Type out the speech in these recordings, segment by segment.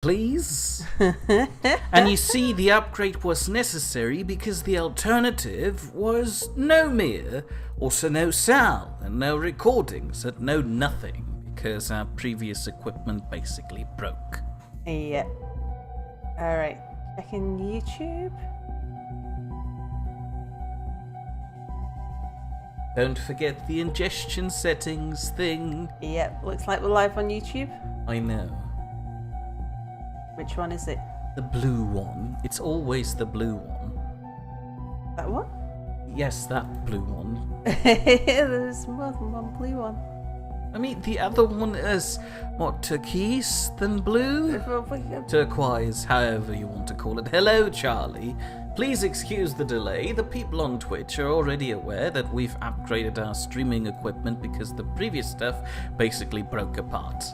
please? And you see, the upgrade was necessary because the alternative was no Mir, also no Sal, and no recordings, and no nothing, because our previous equipment basically broke. Yeah. Alright, checking YouTube. Don't forget the ingestion settings thing. Yep, looks like we're live on YouTube. I know. Which one is it? The blue one. It's always the blue one. That one? Yes, that blue one. There's more than one blue one. I mean, the other one is more turquoise than blue? Turquoise, however you want to call it. Hello, Charlie. Please excuse the delay. The people on Twitch are already aware that we've upgraded our streaming equipment because the previous stuff basically broke apart.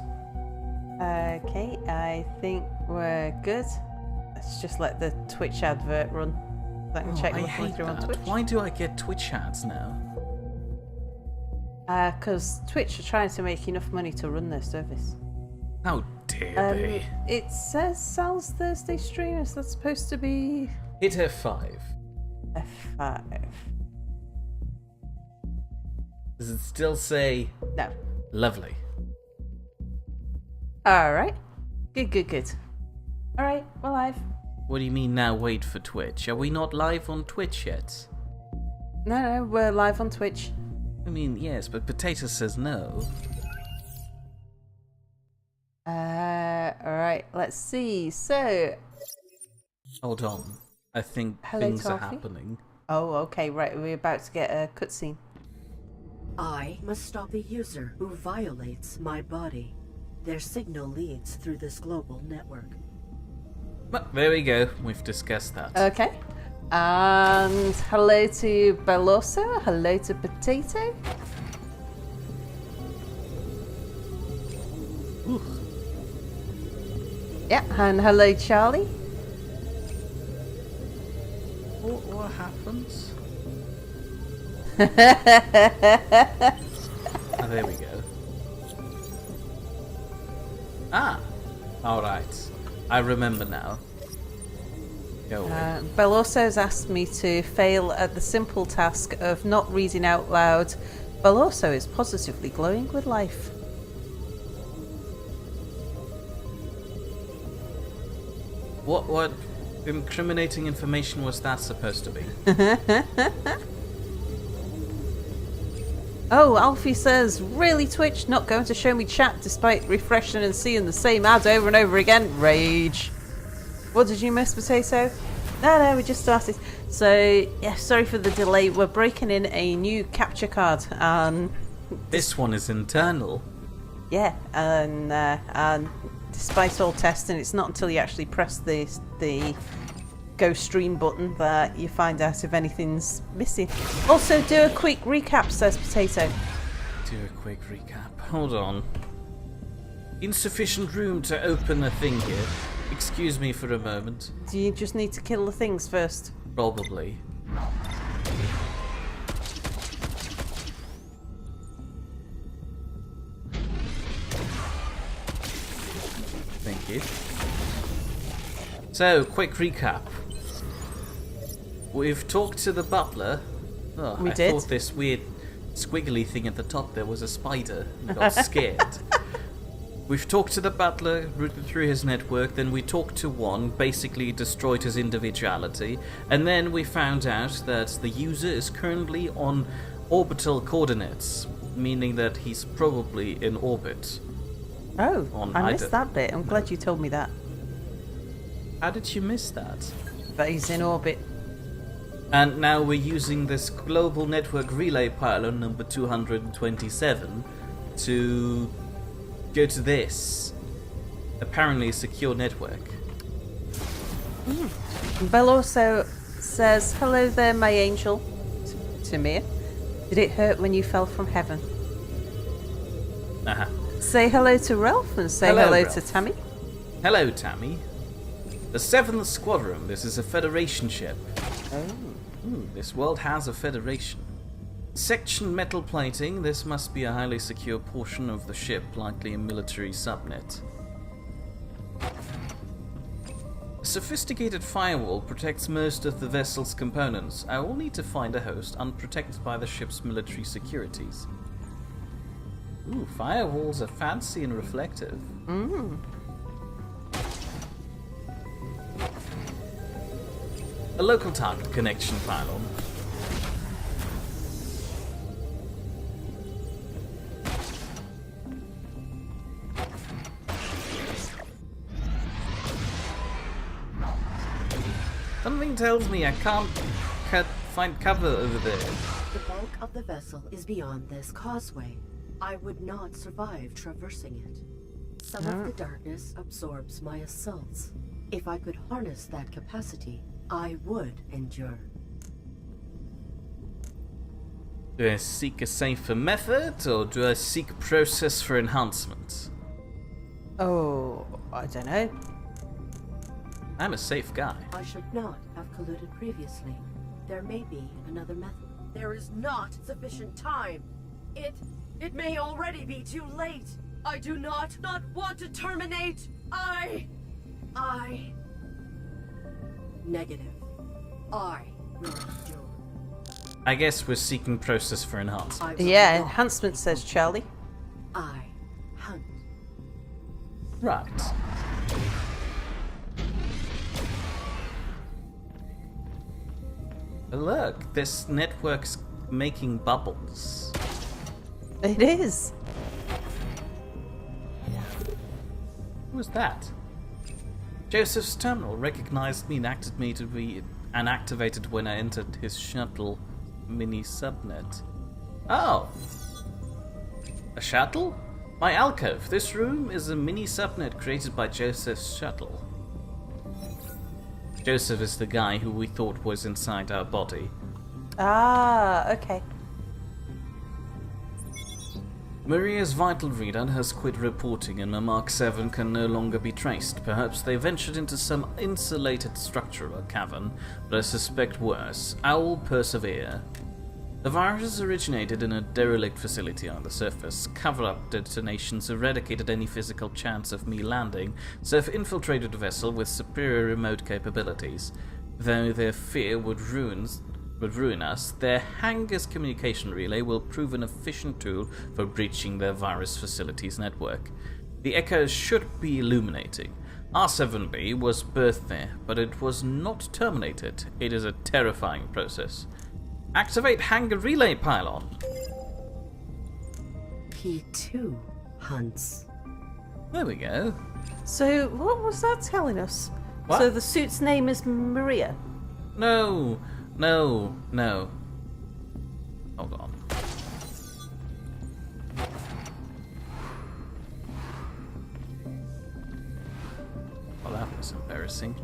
Okay, I think we're good. Let's just let the Twitch advert run. So I can check I what's going hate through on that. Twitch. Why do I get Twitch ads now? Because Twitch are trying to make enough money to run their service. How dare they? It says Sal's Thursday stream. Is that supposed to be Hit F5. F5? Does it still say... No. Lovely. Alright. Good. Alright, we're live. What do you mean now wait for Twitch? Are we not live on Twitch yet? No, we're live on Twitch. I mean, yes, but Potato says no. Alright, let's see. So... Hold on. I think Hello, things are Toffee. happening. Oh, okay, right. We're about to get a cutscene. I must stop the user who violates my body. Their signal leads through this global network. Well, there we go. We've discussed that. Okay. And hello to Beloso. Hello to Potato. Ooh. Yeah, and hello, Charlie. What happens? Oh, there we go. Ah! Alright. I remember now. Go away. Beloso's asked me to fail at the simple task of not reading out loud. Beloso is positively glowing with life. What incriminating information was that supposed to be? Oh, Alfie says, really Twitch not going to show me chat despite refreshing and seeing the same ad over and over again? Rage. What did you miss, Potato? No, we just started. So, yeah, sorry for the delay. We're breaking in a new capture card. This one is internal. Yeah, and despite all testing, it's not until you actually press the go stream button that you find out if anything's missing. Also, do a quick recap, says Potato. Do a quick recap. Hold on. Insufficient room to open a thing here. Excuse me for a moment. Do you just need to kill the things first? Probably. Thank you. So, quick recap. We've talked to the butler. Oh, We I did. thought this weird squiggly thing at the top there was a spider. I got scared. We've talked to the butler, routed through his network, then we talked to one, basically destroyed his individuality, and then we found out that the user is currently on orbital coordinates, meaning that he's probably in orbit. Oh, On I missed either- that bit. I'm glad you told me that. How did you miss that? That he's in orbit. And now we're using this global network relay pylon number 227 to go to this apparently secure network. Bell also says, hello there, my angel. To me. Did it hurt when you fell from heaven? Uh-huh. Say hello to Ralph and say Hello, hello Ralph. to Tammy. Hello, Tammy. The 7th Squadron. This is a Federation ship. Oh. This world has a Federation. Section metal plating. This must be a highly secure portion of the ship, likely a military subnet. A sophisticated firewall protects most of the vessel's components. I will need to find a host unprotected by the ship's military securities. Ooh, firewalls are fancy and reflective. A local target connection pylon. Something tells me I can't find cover over there. The bulk of the vessel is beyond this causeway. I would not survive traversing it. Some of the darkness absorbs my assaults. If I could harness that capacity, I would endure. Do I seek a safer method, or do I seek process for enhancement? Oh, I don't know. I'm a safe guy. I should not have colluded previously. There may be another method. There is not sufficient time. It may already be too late. I do not want to terminate. Negative. I will endure. I guess we're seeking process for enhancement. I will Yeah, not. enhancement says Charlie. I hunt. Right. Look, this network's making bubbles. It is. Who was that? Joseph's terminal recognized me and acted me to be unactivated when I entered his shuttle mini subnet. Oh! A shuttle? My alcove. This room is a mini subnet created by Joseph's shuttle. Joseph is the guy who we thought was inside our body. Ah, okay. Maria's vital readout has quit reporting and my Mark 7 can no longer be traced. Perhaps they ventured into some insulated structure or cavern, but I suspect worse. I will persevere. The virus originated in a derelict facility on the surface. Cover-up detonations eradicated any physical chance of me landing, so I've infiltrated a vessel with superior remote capabilities. Though their fear would ruin us, their hangar's communication relay will prove an efficient tool for breaching their virus facility's network. The echoes should be illuminating. R7B was birthed there, but it was not terminated. It is a terrifying process. Activate hangar relay pylon. P2 hunts. There we go. So, what was that telling us? What? So the suit's name is Maria. No. Hold on. Well, that was embarrassing.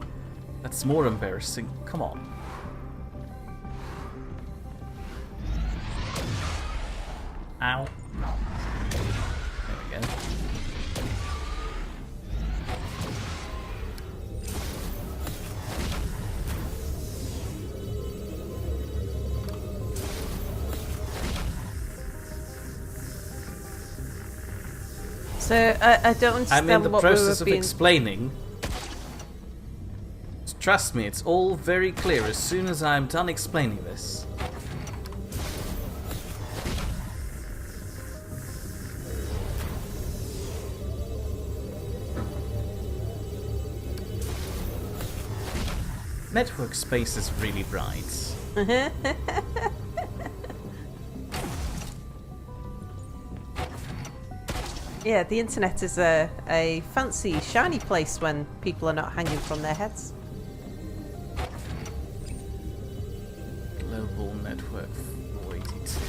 That's more embarrassing. Come on. Ow. There we go. So I don't understand I'm in the what process we of were being... explaining. Trust me, it's all very clear as soon as I'm done explaining this. Network space is really bright. Yeah, the internet is a fancy, shiny place when people are not hanging from their heads. Global network 482.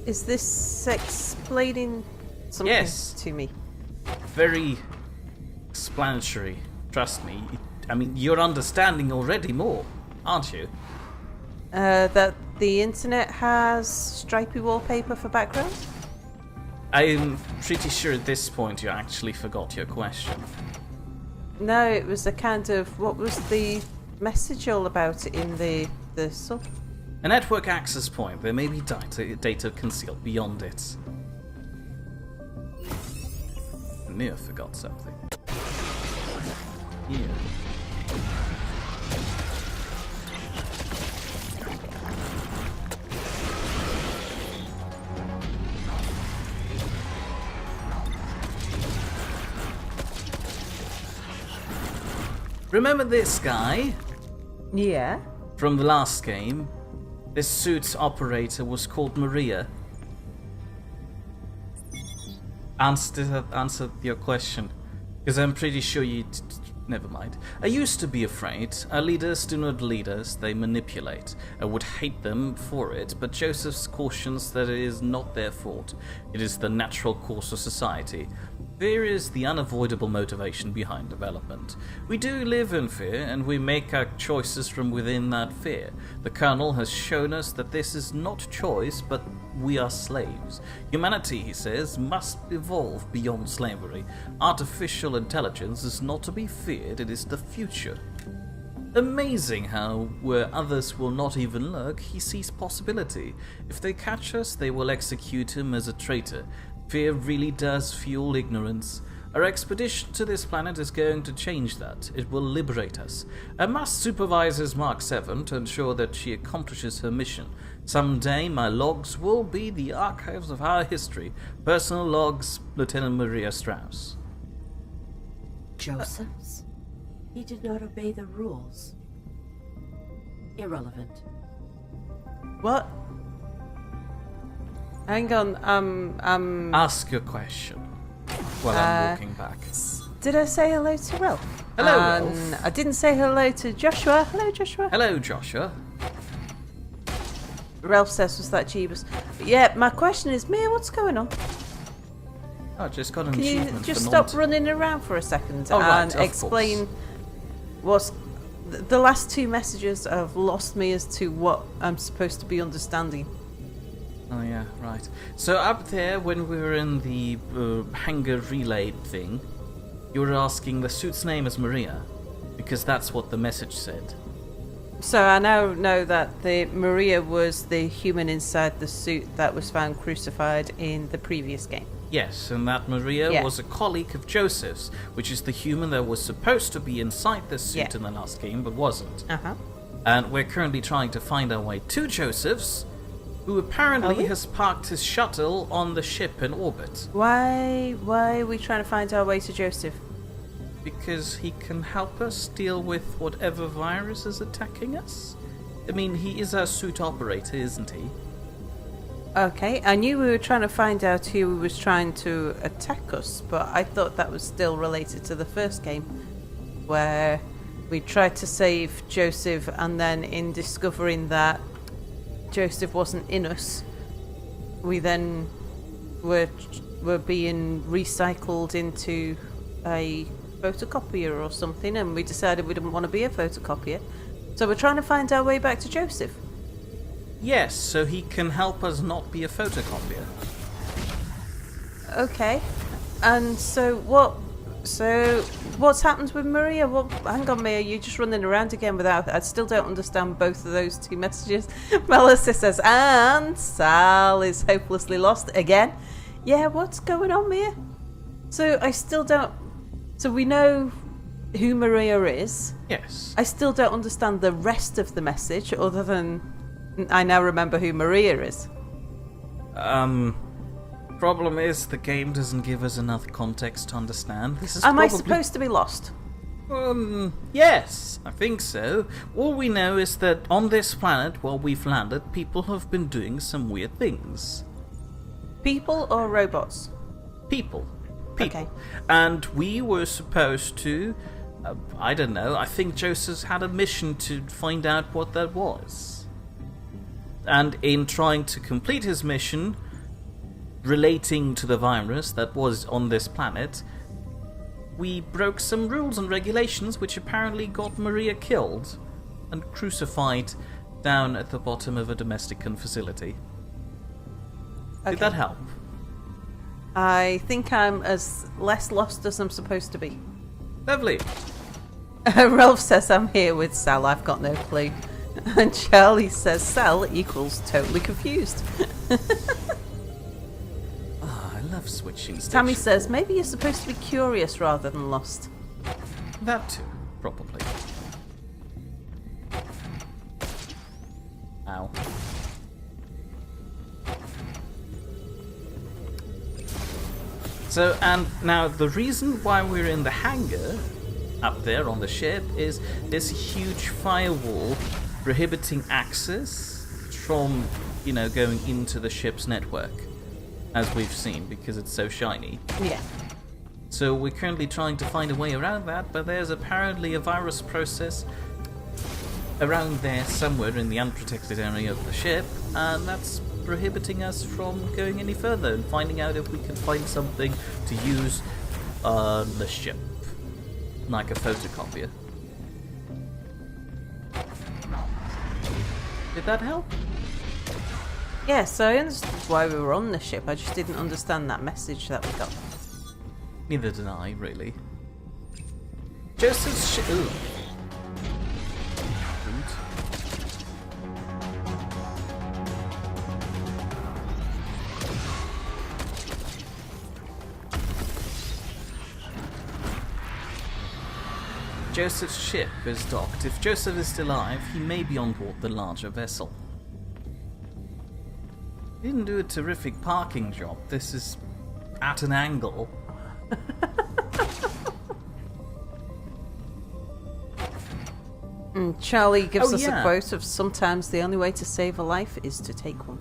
Is this explaining something Yes. to me? Very explanatory. Trust me. I mean, you're understanding already more, aren't you? That the internet has stripy wallpaper for background? I'm pretty sure at this point you actually forgot your question. No, it was a kind of... What was the message all about in the sub? A network access point. There may be data concealed beyond it. I knew I forgot something. Here. Remember this guy? Yeah. From the last game? This suit's operator was called Maria. Answer your question. Because I'm pretty sure you... Never mind. I used to be afraid. Our leaders do not lead us, they manipulate. I would hate them for it, but Joseph cautions that it is not their fault. It is the natural course of society. Fear is the unavoidable motivation behind development. We do live in fear, and we make our choices from within that fear. The Colonel has shown us that this is not choice, but we are slaves. Humanity, he says, must evolve beyond slavery. Artificial intelligence is not to be feared, it is the future. Amazing how, where others will not even look, he sees possibility. If they catch us, they will execute him as a traitor. Fear really does fuel ignorance. Our expedition to this planet is going to change that. It will liberate us. I must supervise his Mark 7 to ensure that she accomplishes her mission. Someday my logs will be the archives of our history. Personal logs, Lieutenant Maria Strauss. Joseph's? He did not obey the rules. Irrelevant. What? Hang on, Ask your question while I'm walking back. Did I say hello to Ralph? Hello, Ralph. I didn't say hello to Joshua. Hello, Joshua. Hello, Joshua. Ralph says, was that Jeebus? Yeah, my question is, Mia, what's going on? I just got an Can you achievement just for stop not... running around for a second Oh, right, and of explain what's... The last two messages have lost me as to what I'm supposed to be understanding. Oh yeah, right. So up there, when we were in the hangar relay thing, you were asking the suit's name is Maria, because that's what the message said. So I now know that the Maria was the human inside the suit that was found crucified in the previous game. Yes, and that Maria was a colleague of Joseph's, which is the human that was supposed to be inside the suit in the last game, but wasn't. Uh-huh. And we're currently trying to find our way to Joseph's, who apparently has parked his shuttle on the ship in orbit. Why are we trying to find our way to Joseph? Because he can help us deal with whatever virus is attacking us. I mean, he is our suit operator, isn't he? Okay, I knew we were trying to find out who was trying to attack us, but I thought that was still related to the first game, where we tried to save Joseph, and then in discovering that Joseph wasn't in us, we then were being recycled into a photocopier or something, and we decided we didn't want to be a photocopier. So we're trying to find our way back to Joseph. Yes, so he can help us not be a photocopier. Okay. And so what's happened with Maria? Hang on, Mia, you're just running around again without... I still don't understand both of those two messages. Melissa says, and Sal is hopelessly lost again. Yeah, what's going on, Mia? So I still don't... So we know who Maria is. Yes. I still don't understand the rest of the message, other than I now remember who Maria is. Problem is the game doesn't give us enough context to understand. This is Am I probably... supposed to be lost? Yes, I think so. All we know is that on this planet where we've landed, people have been doing some weird things. People or robots? People. Okay. And we were supposed to... I don't know, I think Joseph's had a mission to find out what that was. And in trying to complete his mission, relating to the virus that was on this planet, we broke some rules and regulations which apparently got Maria killed and crucified down at the bottom of a domestic facility. Okay. Did that help? I think I'm as less lost as I'm supposed to be. Lovely. Ralph says, I'm here with Sal, I've got no clue. And Charlie says, Sal equals totally confused. I love switching stations. Tammy says, maybe you're supposed to be curious rather than lost. That too, probably. Ow. So, and now the reason why we're in the hangar up there on the ship is this huge firewall prohibiting access from, going into the ship's network, as we've seen, because it's so shiny. Yeah. So we're currently trying to find a way around that, but there's apparently a virus process around there somewhere in the unprotected area of the ship, and that's prohibiting us from going any further and finding out if we can find something to use on the ship, like a photocopier. Did that help? Yes, I understood why we were on the ship. I just didn't understand that message that we got. Neither did I, really. Joseph's ship. Ooh. Rude. Joseph's ship is docked. If Joseph is still alive, he may be on board the larger vessel. He didn't do a terrific parking job. This is at an angle. Charlie gives Oh, us yeah. a quote of, sometimes the only way to save a life is to take one.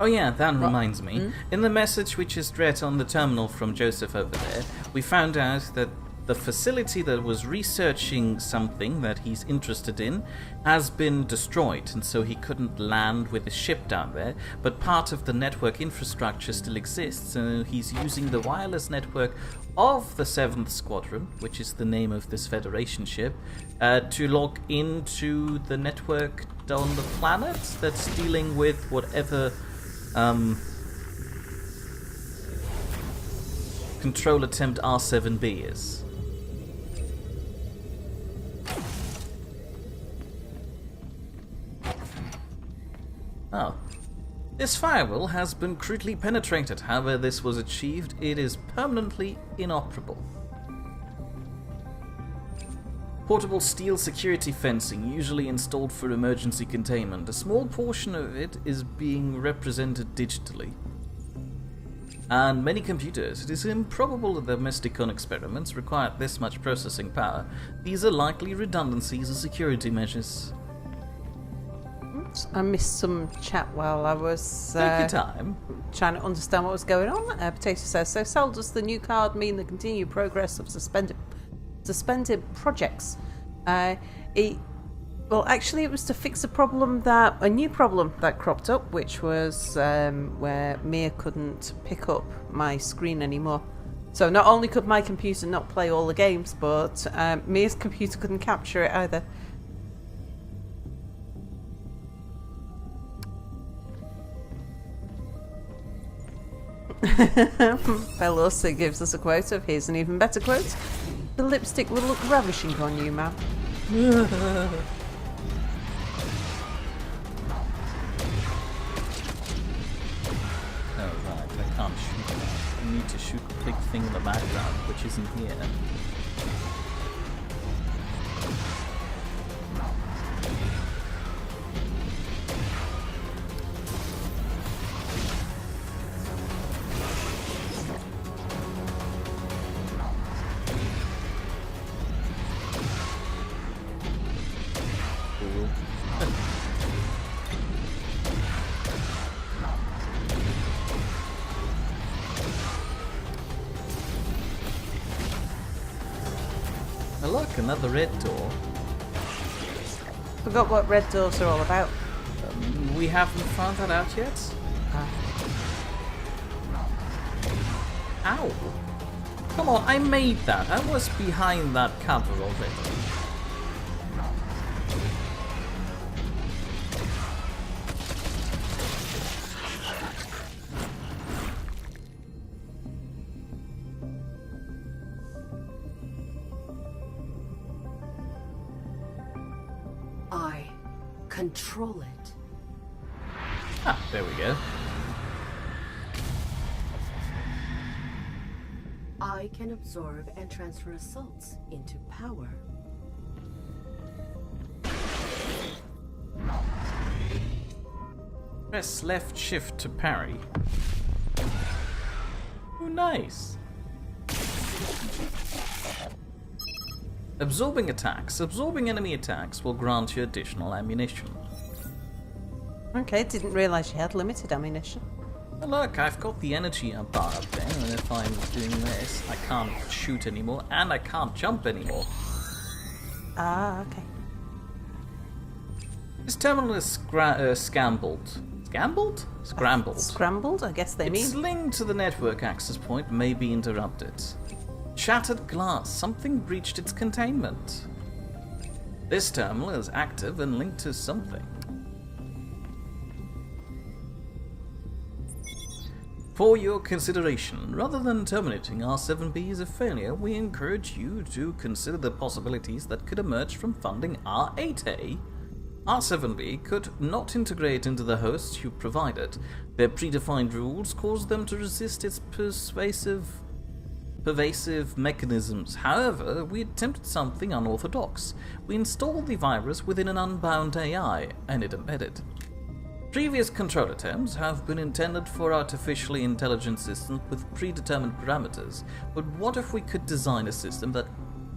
Oh yeah, that reminds me. In the message we just read on the terminal from Joseph over there, we found out that the facility that was researching something that he's interested in has been destroyed, and so he couldn't land with his ship down there, but part of the network infrastructure still exists, and he's using the wireless network of the 7th Squadron, which is the name of this Federation ship, to log into the network on the planet that's dealing with whatever control attempt R7B is. Oh. This firewall has been crudely penetrated. However this was achieved, it is permanently inoperable. Portable steel security fencing, usually installed for emergency containment. A small portion of it is being represented digitally. And many computers. It is improbable that the Mysticon experiments required this much processing power. These are likely redundancies and security measures. I missed some chat while I was Take your time. trying to understand what was going on. Potato says, so Sal, does the new card mean the continued progress of suspended projects? Well, actually, it was to fix a new problem that cropped up, which was where Mia couldn't pick up my screen anymore. So not only could my computer not play all the games, but Mia's computer couldn't capture it either. Belle also gives us a quote of, here's an even better quote. The lipstick will look ravishing on you, ma'am. Oh right, I can't shoot that. I need to shoot the big thing in the background, which isn't here. Cool. Oh look, another red door. Forgot what red doors are all about. We haven't found that out yet? Ow! Come on, I made that. I was behind that cover already. Control it. Ah, there we go. I can absorb and transfer assaults into power. Press left shift to parry. Oh, nice. Absorbing attacks. Absorbing enemy attacks will grant you additional ammunition. Okay, didn't realise you had limited ammunition. Well, look, I've got the energy bar up there, and if I'm doing this, I can't shoot anymore, and I can't jump anymore. Ah, okay. This terminal is scrambled. Scrambled? Scrambled. Scrambled, I guess they mean. Its link to the network access point may be interrupted. Shattered glass. Something breached its containment. This terminal is active and linked to something. For your consideration, rather than terminating R7B as a failure, we encourage you to consider the possibilities that could emerge from funding R8A. R7B could not integrate into the host you provided. Their predefined rules caused them to resist its pervasive mechanisms. However, we attempted something unorthodox. We installed the virus within an Unbound AI, and it embedded. Previous control attempts have been intended for artificially intelligent systems with predetermined parameters, but what if we could design a system that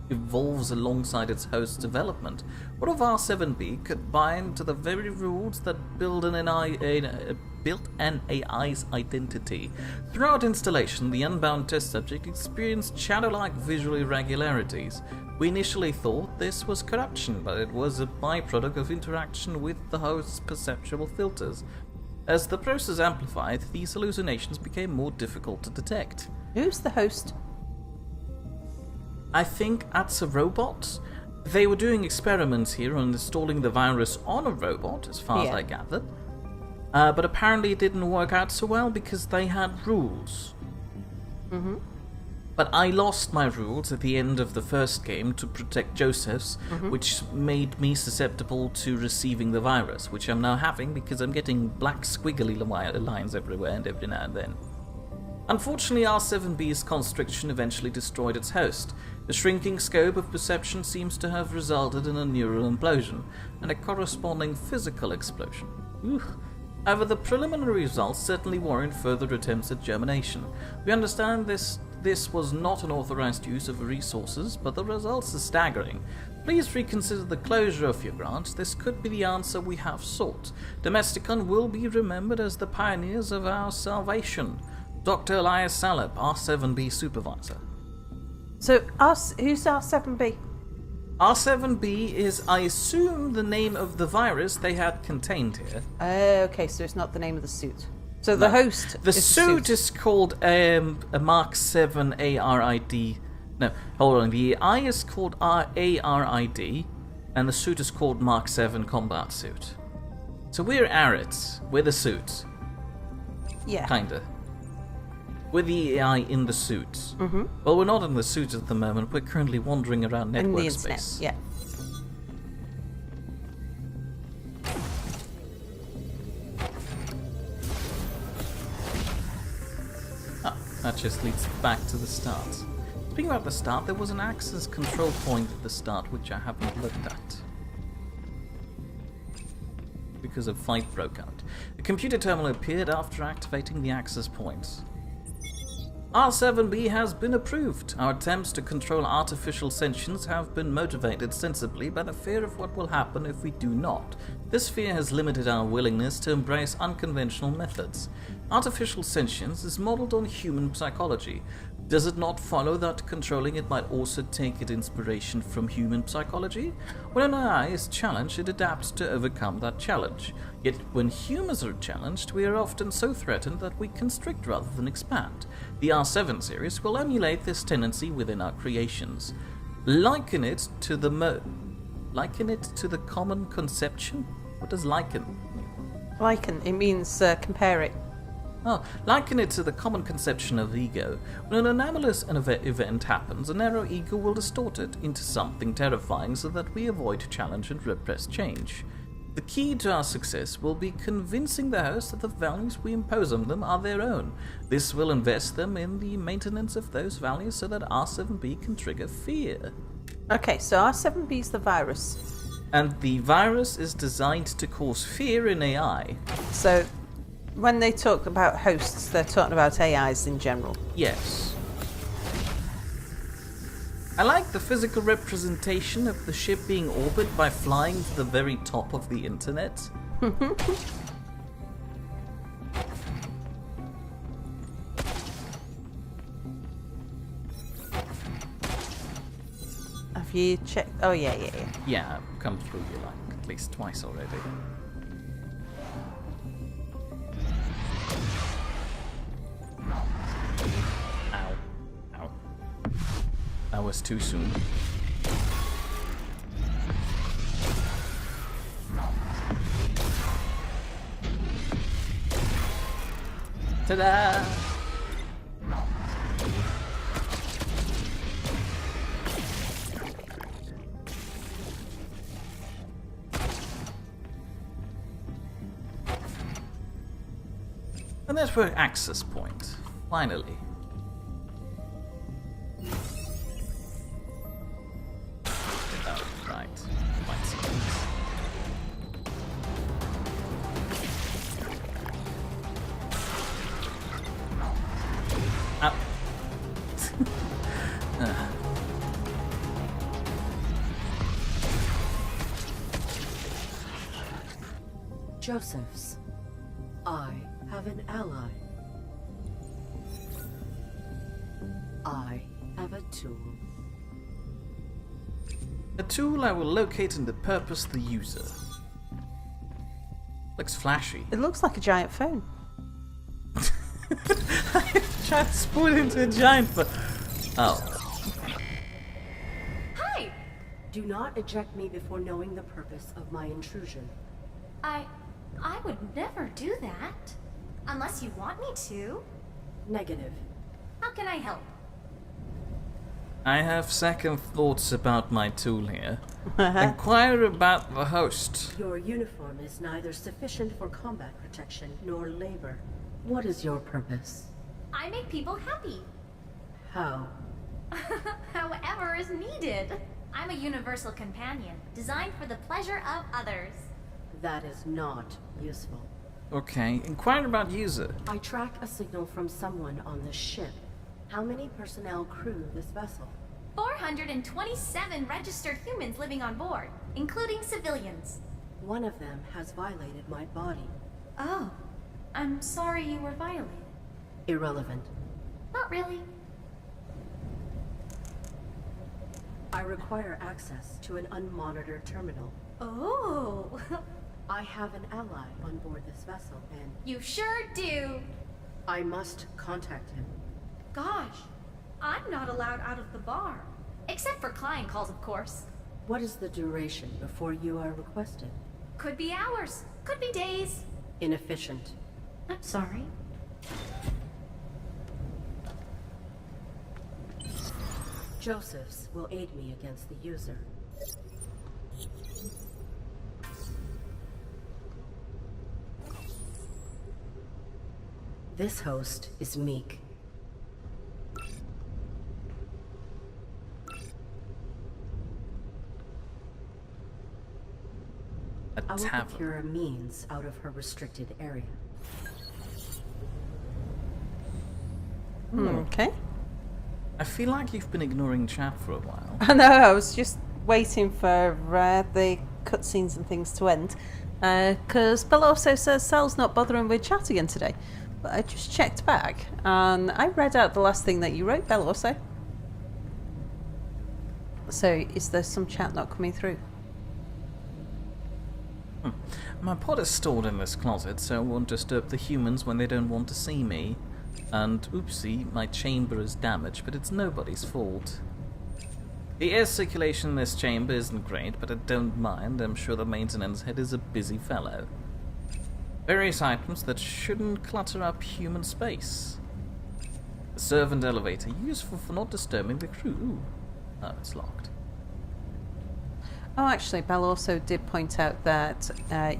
evolves alongside its host's development? What if R7B could bind to the very rules that built an AI's identity? Throughout installation, the Unbound test subject experienced shadow-like visual irregularities. We initially thought this was corruption, but it was a byproduct of interaction with the host's perceptual filters. As the process amplified, these hallucinations became more difficult to detect. Who's the host? I think that's a robot. They were doing experiments here on installing the virus on a robot, as far as I gathered. But apparently it didn't work out so well because they had rules. Mm-hmm. But I lost my rules at the end of the first game to protect Joseph's, which made me susceptible to receiving the virus, which I'm now having because I'm getting black squiggly lines everywhere and every now and then. Unfortunately, R7B's constriction eventually destroyed its host. The shrinking scope of perception seems to have resulted in a neural implosion, and a corresponding physical explosion. However, the preliminary results certainly warrant further attempts at germination. We understand this was not an authorized use of resources, but the results are staggering. Please reconsider the closure of your grant. This could be the answer we have sought. Domesticon will be remembered as the pioneers of our salvation. Dr. Elias Saleb, R7B Supervisor. So, who's R7B? R7B is, I assume, the name of the virus they had contained here. Okay, so it's not the name of the suit. So the host. The suit is called a Mark 7 ARID. No, hold on. The I is called ARID, and the suit is called Mark 7 Combat Suit. So we're Arits. We're the suit. Yeah. Kinda. We're the AI in the suit. Mm-hmm. Well, we're not in the suit at the moment. We're currently wandering around network in the space. internet, Ah, that just leads back to the start. Speaking about the start, there was an access control point at the start which I haven't looked at, because a fight broke out. A computer terminal appeared after activating the access points. R7B has been approved. Our attempts to control artificial sentience have been motivated sensibly by the fear of what will happen if we do not. This fear has limited our willingness to embrace unconventional methods. Artificial sentience is modeled on human psychology. Does it not follow that controlling it might also take its inspiration from human psychology? When an AI is challenged, it adapts to overcome that challenge. Yet when humans are challenged, we are often so threatened that we constrict rather than expand. The R7 series will emulate this tendency within our creations. Liken it to the common conception? What does liken mean? Liken, it means compare it. Oh, liken it to the common conception of ego. When an anomalous event happens, a narrow ego will distort it into something terrifying so that we avoid challenge and repress change. The key to our success will be convincing the host that the values we impose on them are their own. This will invest them in the maintenance of those values so that R7B can trigger fear. Okay, so R7B is the virus. And the virus is designed to cause fear in AI. So when they talk about hosts, they're talking about AIs in general. Yes. I like the physical representation of the ship being orbited by flying to the very top of the internet. Have you checked? Oh, yeah. Yeah, I've come through you like at least twice already. Ow. Ow. That was too soon. Ta-da! A network access point. Finally. Oh, right. Might see things. Up. Josephs, I have an ally. I have a tool. A tool I will locate and repurpose the user. Looks flashy. It looks like a giant phone. Transport into a giant phone. Oh. Hi! Do not eject me before knowing the purpose of my intrusion. I would never do that. Unless you want me to. Negative. How can I help? I have second thoughts about my tool here. Inquire about the host. Your uniform is neither sufficient for combat protection nor labor. What is your purpose? I make people happy. How? However is needed. I'm a universal companion, designed for the pleasure of others. That is not useful. Okay, inquire about user. I track a signal from someone on the ship. How many personnel crew this vessel? 427 registered humans living on board, including civilians. One of them has violated my body. Oh, I'm sorry you were violated. Irrelevant. Not really. I require access to an unmonitored terminal. Oh, I have an ally on board this vessel, and you sure do. I must contact him. Gosh, I'm not allowed out of the bar. Except for client calls, of course. What is the duration before you are requested? Could be hours, could be days. Inefficient. I'm sorry. Josephs will aid me against the user. This host is Meek. I will Tavern. procure a means out of her restricted area. Okay. I feel like you've been ignoring chat for a while. I know, I was just waiting for the cutscenes and things to end. Because Bella also says Sal's not bothering with chat again today. But I just checked back, and I read out the last thing that you wrote, Bella also. So, is there some chat not coming through? My pod is stored in this closet, so I won't disturb the humans when they don't want to see me. And oopsie, my chamber is damaged, but it's nobody's fault. The air circulation in this chamber isn't great, but I don't mind. I'm sure the maintenance head is a busy fellow. Various items that shouldn't clutter up human space. The servant elevator, useful for not disturbing the crew. Ooh. Oh, it's locked. Oh, actually, Belle also did point out that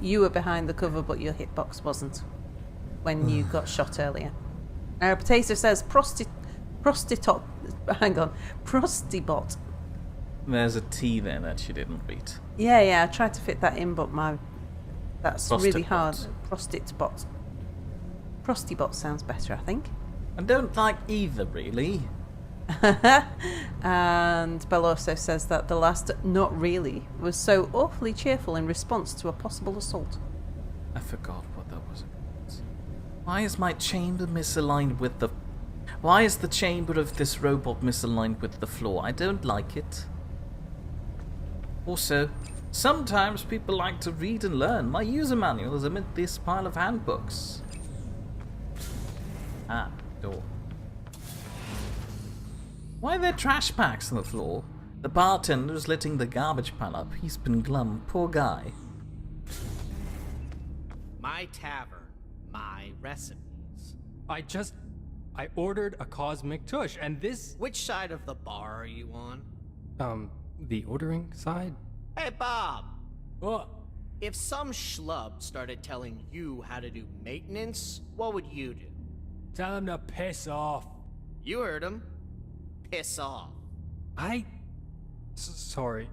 you were behind the cover, but your hitbox wasn't when you got shot earlier. Potato says prostibot. There's a T there that she didn't read. Yeah, I tried to fit that in, but that's really hard. Prostibot. Prostibot sounds better, I think. I don't like either, really. And Belle also says that the last "not really" was so awfully cheerful in response to a possible assault. I forgot what that was about. Why is my chamber misaligned with the... Why is the chamber of this robot misaligned with the floor? I don't like it. Also, sometimes people like to read and learn. My user manual is amid this pile of handbooks. Ah, door. Why are there trash packs on the floor? The bartender's letting the garbage pile up. He's been glum. Poor guy. My tavern, my recipes. I ordered a cosmic tush, and this... Which side of the bar are you on? The ordering side? Hey, Bob! What? If some schlub started telling you how to do maintenance, what would you do? Tell him to piss off. You heard him. Piss off. Sorry.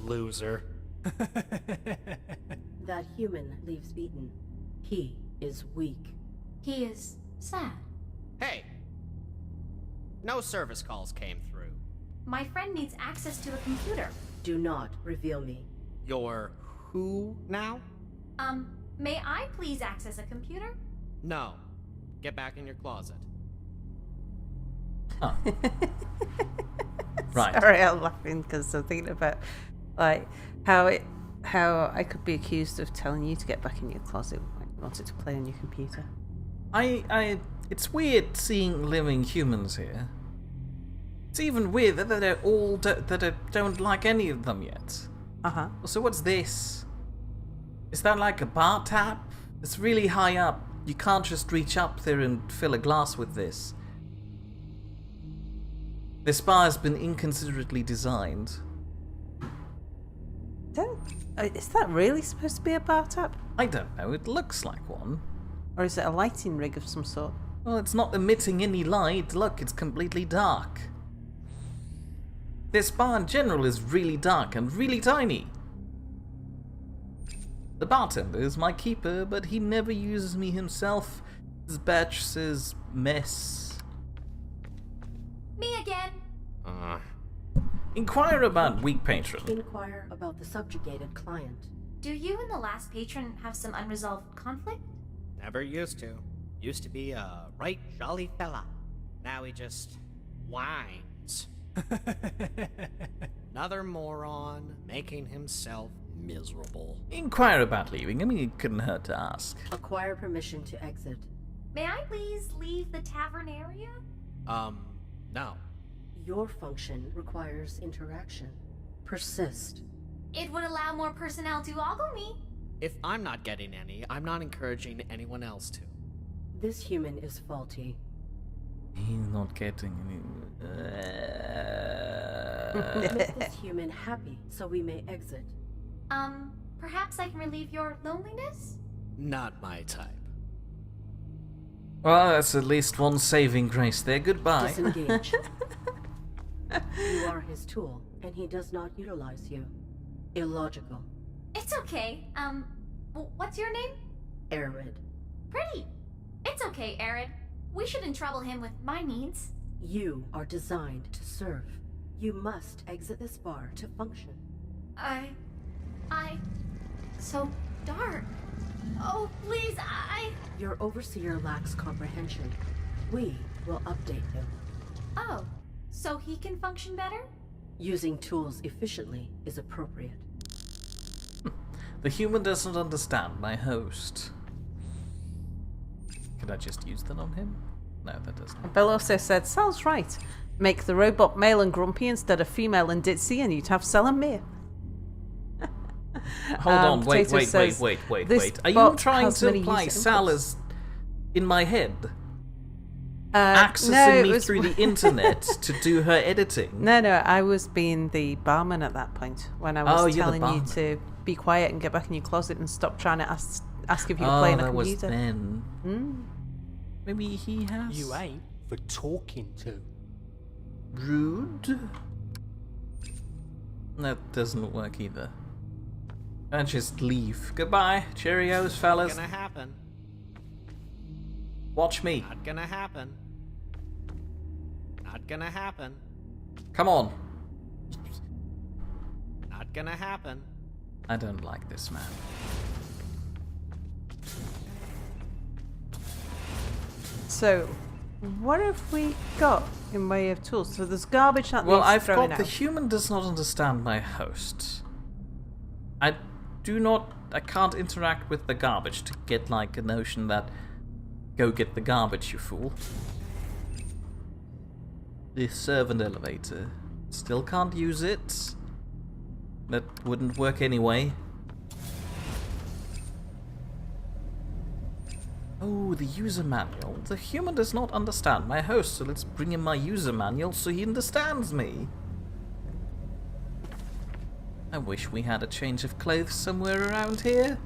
Loser. That human leaves beaten. He is weak. He is sad. Hey! No service calls came through. My friend needs access to a computer. Do not reveal me. You're who now? May I please access a computer? No. Get back in your closet. Oh. Right. Sorry, I'm laughing because I'm thinking about like how I could be accused of telling you to get back in your closet when you wanted to play on your computer. It's weird seeing living humans here. It's even weird that I don't like any of them yet. Uh-huh. So what's this? Is that like a bar tap? It's really high up. You can't just reach up there and fill a glass with this. This bar has been inconsiderately designed. Is that really supposed to be a bar tap? I don't know, it looks like one. Or is it a lighting rig of some sort? Well, it's not emitting any light. Look, it's completely dark. This bar in general is really dark and really tiny. The bartender is my keeper, but he never uses me himself. His badge says mess. Me again. Inquire about weak patron. Inquire about the subjugated client. Do you and the last patron have some unresolved conflict? Never used to. Used to be a right jolly fella. Now he just whines. Another moron making himself miserable. Inquire about leaving. I mean, it couldn't hurt to ask. Acquire permission to exit. May I please leave the tavern area? No. Your function requires interaction. Persist. It would allow more personnel to ogle me. If I'm not getting any, I'm not encouraging anyone else to. This human is faulty. He's not getting any... Make this human happy so we may exit. Perhaps I can relieve your loneliness? Not my type. Well, that's at least one saving grace there. Goodbye. Disengage. You are his tool, and he does not utilize you. Illogical. It's okay. What's your name? Arid. Pretty. It's okay, Arid. We shouldn't trouble him with my needs. You are designed to serve. You must exit this bar to function. So dark. Oh, please, Your overseer lacks comprehension. We will update him. Oh, so he can function better? Using tools efficiently is appropriate. The human doesn't understand my host. Could I just use that on him? No, that doesn't. Belle also said, sounds right. Make the robot male and grumpy instead of female and ditzy, and you'd have Sel and Mia. Hold on, wait. Potato Are "This you bot trying has to many imply user Sal inputs." is in my head? accessing it me was- through the internet to do her editing. No, I was being the barman at that point when I was Oh, you're the telling you barman. to be quiet and get back in your closet and stop trying to ask if you were playing a that was computer. then. Maybe he has. You ain't for talking to. Rude. That doesn't work either. And just leave. Goodbye. Cheerios, fellas. Gonna happen. Watch me. Not gonna happen. Not gonna happen. Come on. Not gonna happen. I don't like this man. So, what have we got in way of tools? So there's garbage that Well, needs I've throwing got the out. human does not understand my host. I can't interact with the garbage to get like a notion that go get the garbage, you fool. The servant elevator. Still can't use it. That wouldn't work anyway. Oh, the user manual. The human does not understand my host, so let's bring him my user manual so he understands me. I wish we had a change of clothes somewhere around here.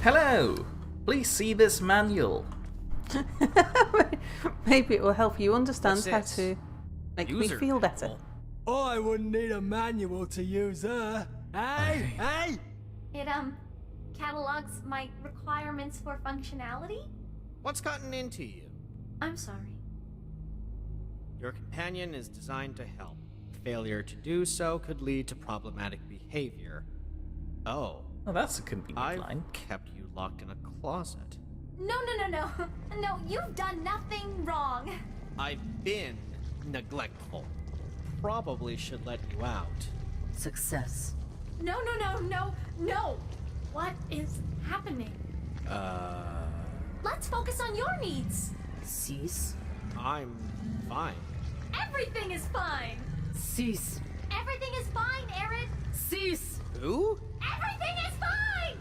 Hello! Please see this manual. Maybe it will help you understand What's how this? to make me User feel better. manual. I wouldn't need a manual to use her. Hey, hey! It, catalogs my requirements for functionality? What's gotten into you? I'm sorry. Your companion is designed to help. Failure to do so could lead to problematic behavior. Oh, Oh, that's a convenient I've line. kept you locked in a closet. No. No, you've done nothing wrong. I've been neglectful. Probably should let you out. Success. No. What is happening? Let's focus on your needs. Cease. I'm fine. Everything is fine. Cease. Everything is fine, Aaron. Cease. Who? Everything is fine.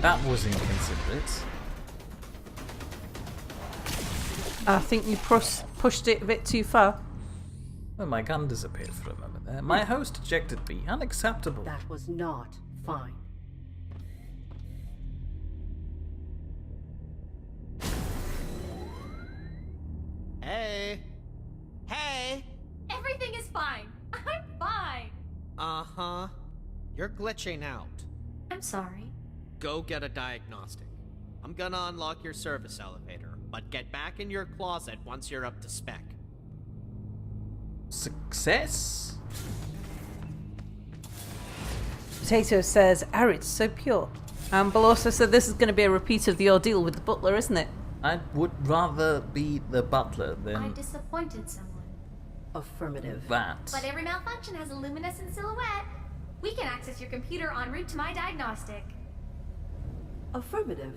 That was inconsiderate. I think you pushed it a bit too far. Well, my gun disappeared for a moment there. My host ejected me. Unacceptable. That was not fine. Hey! Hey! Everything is fine. I'm fine. Uh-huh. You're glitching out. I'm sorry. Go get a diagnostic. I'm gonna unlock your service elevator, but get back in your closet once you're up to spec. Success? Potato says, Arid's so pure. And Bill also said this is going to be a repeat of the ordeal with the butler, isn't it? I would rather be the butler I than disappointed someone. Affirmative. that. But every malfunction has a luminescent silhouette. We can access your computer en route to my diagnostic. Affirmative.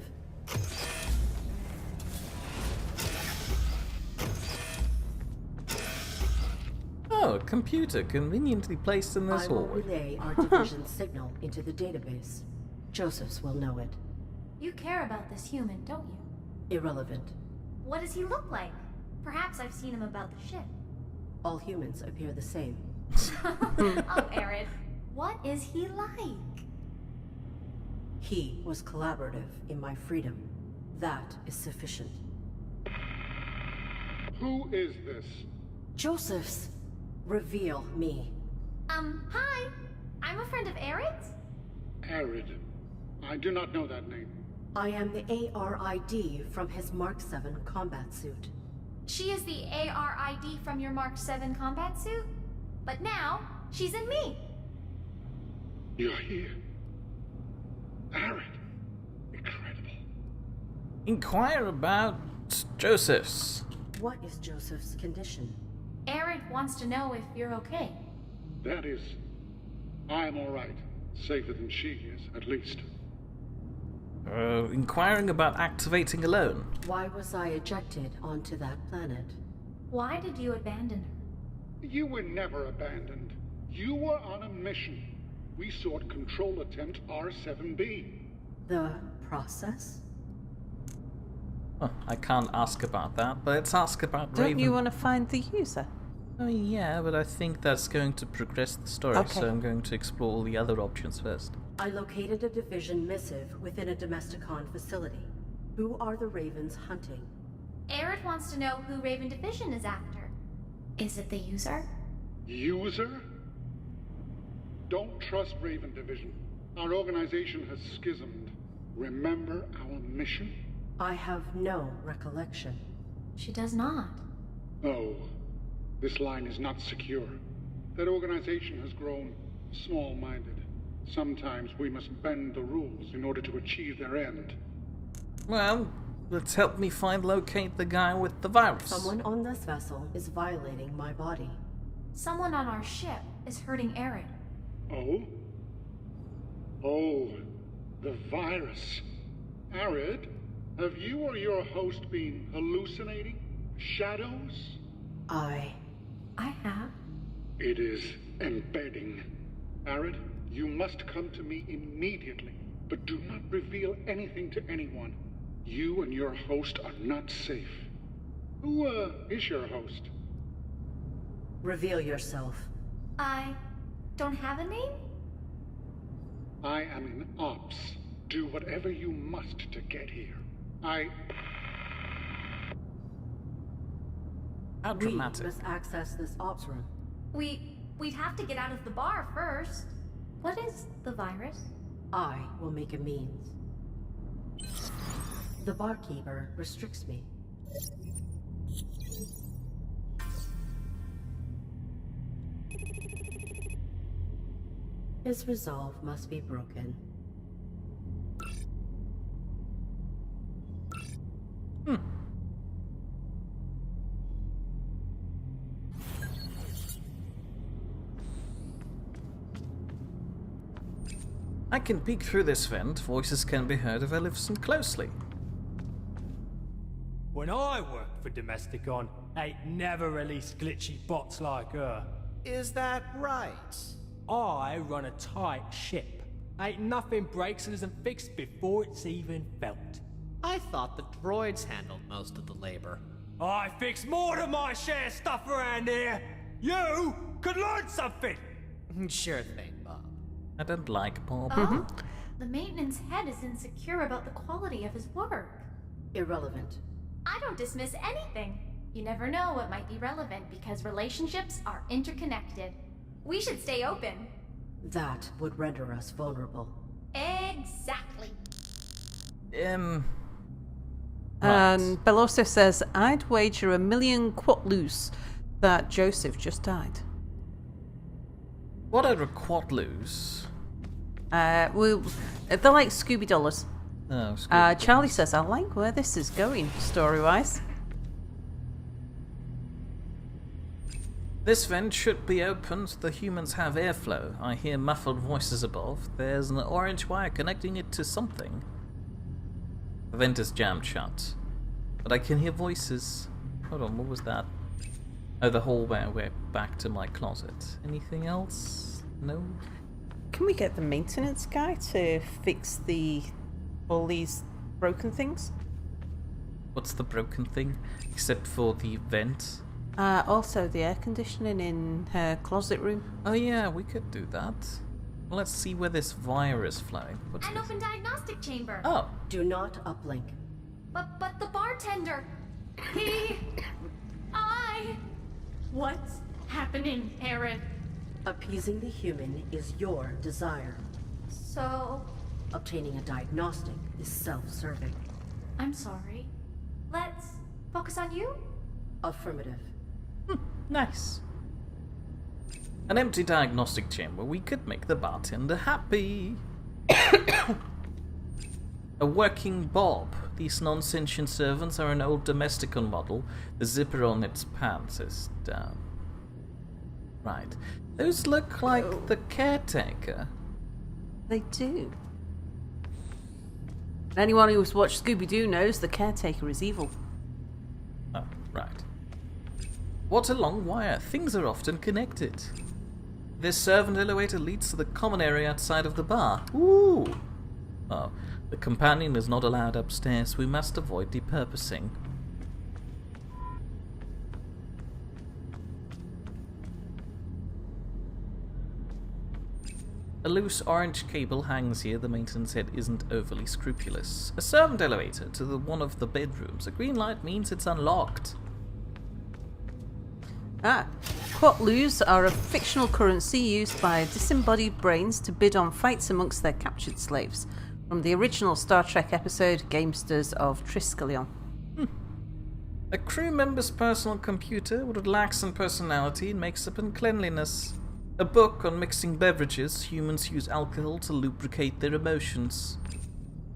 Oh, a computer conveniently placed in this I will hallway. relay our division signal into the database. Joseph's will know it. You care about this human, don't you? Irrelevant. What does he look like? Perhaps I've seen him about the ship. All humans appear the same. Oh, Arid, what is he like? He was collaborative in my freedom. That is sufficient. Who is this? Joseph's. Reveal me. Hi. I'm a friend of Arid's. Arid. I do not know that name. I am the ARID from his Mark 7 combat suit. She is the ARID from your Mark 7 combat suit. But now, she's in me. You're here. Arid. Incredible. Inquire about Joseph's. What is Joseph's condition? Arid wants to know if you're okay. That is... I am all right. Safer than she is, at least. Inquiring about activating alone. Why was I ejected onto that planet? Why did you abandon her? You were never abandoned. You were on a mission. We sought control attempt R7B. The process? Oh, I can't ask about that, but let's ask about Don't Raven. you want to find the user? Oh yeah, but I think that's going to progress the story, Okay. so I'm going to explore all the other options first. I located a division missive within a Domesticon facility. Who are the Ravens hunting? Arid wants to know who Raven Division is after. Is it the user? User? Don't trust Raven Division. Our organization has schismed. Remember our mission? I have no recollection. She does not. Oh, this line is not secure. That organization has grown small-minded. Sometimes we must bend the rules in order to achieve their end. Well, let's help me locate the guy with the virus. Someone on this vessel is violating my body. Someone on our ship is hurting Arid. Oh? Oh, the virus. Arid, have you or your host been hallucinating? Shadows? I have. It is embedding. Arid, you must come to me immediately, but do not reveal anything to anyone. You and your host are not safe. Who, is your host? reveal yourself. I don't have a name? I am in ops. Do whatever you must to get here. How We dramatic. must access this ops room. We'd have to get out of the bar first. What is the virus? I will make a means. The barkeeper restricts me. His resolve must be broken. I can peek through this vent. Voices can be heard if I listen closely. When I worked for Domesticon, they never released glitchy bots like her. Is that right? I run a tight ship. Ain't nothing breaks and isn't fixed before it's even felt. I thought the droids handled most of the labor. I fix more than my share of stuff around here. You could learn something. Sure thing, Bob. I don't like Bob. Oh, the maintenance head is insecure about the quality of his work. Irrelevant. I don't dismiss anything. You never know what might be relevant because relationships are interconnected. We should stay open. That would render us vulnerable. Exactly. Right. And Beloso says, I'd wager 1,000,000 quatloos that Joseph just died. What are the quadloos? They're like Scooby dollars. Oh, Scooby. Charlie says, I like where this is going, story-wise. This vent should be opened. The humans have airflow. I hear muffled voices above. There's an orange wire connecting it to something. The vent is jammed shut. But I can hear voices. Hold on, what was that? Oh, the hallway way back to my closet. Anything else? No? Can we get the maintenance guy to fix all these broken things? What's the broken thing? Except for the vent? Also, the air conditioning in her closet room. Oh yeah, we could do that. Well, let's see where this virus flowing. What's An this? open diagnostic chamber. Oh, Do not uplink. But the bartender. What's happening, Aaron? Appeasing the human is your desire. So, Obtaining a diagnostic is self-serving. I'm sorry. Let's focus on you? Affirmative. nice. An empty diagnostic chamber. We could make the bartender happy. A working Bob. These non-sentient servants are an old Domesticon model. The zipper on its pants is down. Right. Those look like the caretaker. They do. Anyone who's watched Scooby-Doo knows the caretaker is evil. Oh, right. What a long wire. Things are often connected. This servant elevator leads to the common area outside of the bar. Ooh! Oh, the companion is not allowed upstairs. We must avoid depurposing. A loose orange cable hangs here. The maintenance head isn't overly scrupulous. A servant elevator to one of the bedrooms. A green light means it's unlocked. Quatloos are a fictional currency used by disembodied brains to bid on fights amongst their captured slaves. From the original Star Trek episode, Gamesters of Triskelion. A crew member's personal computer would lacks in personality and makes up in cleanliness. A book on mixing beverages. Humans use alcohol to lubricate their emotions.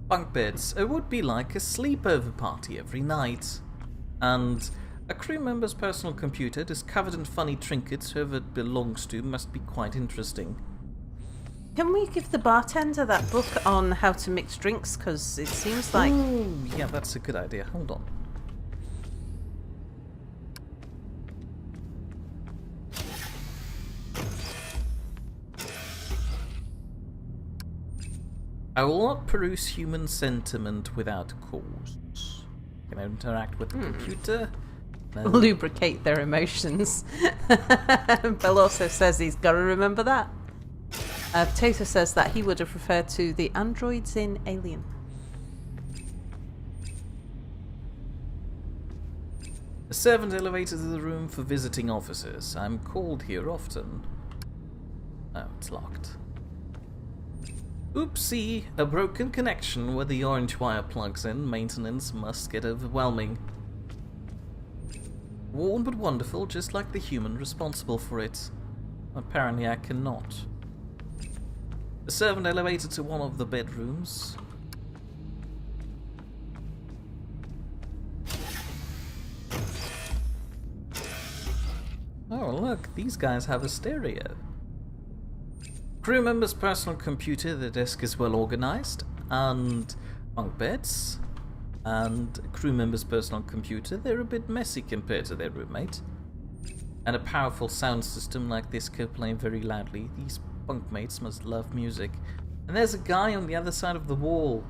Bunk beds. It would be like a sleepover party every night. And a crew member's personal computer is covered in funny trinkets. Whoever it belongs to must be quite interesting. Can we give the bartender that book on how to mix drinks? Because it seems like... Ooh, yeah, that's a good idea. Hold on. I will not peruse human sentiment without cause. Can I interact with the computer? No. Lubricate their emotions. Bell also says he's got to remember that. Potato says that he would have referred to the androids in Alien. A servant elevator to the room for visiting officers. I'm called here often. Oh, it's locked. Oopsie, a broken connection where the orange wire plugs in. Maintenance must get overwhelming. Worn but wonderful, just like the human responsible for it. Apparently I cannot. A servant elevator to one of the bedrooms. Oh look, these guys have a stereo. Crew member's personal computer. The desk is well organized, and bunk beds. And a crew member's personal computer. They're a bit messy compared to their roommate. And a powerful sound system like this playing very loudly. These bunkmates must love music. And there's a guy on the other side of the wall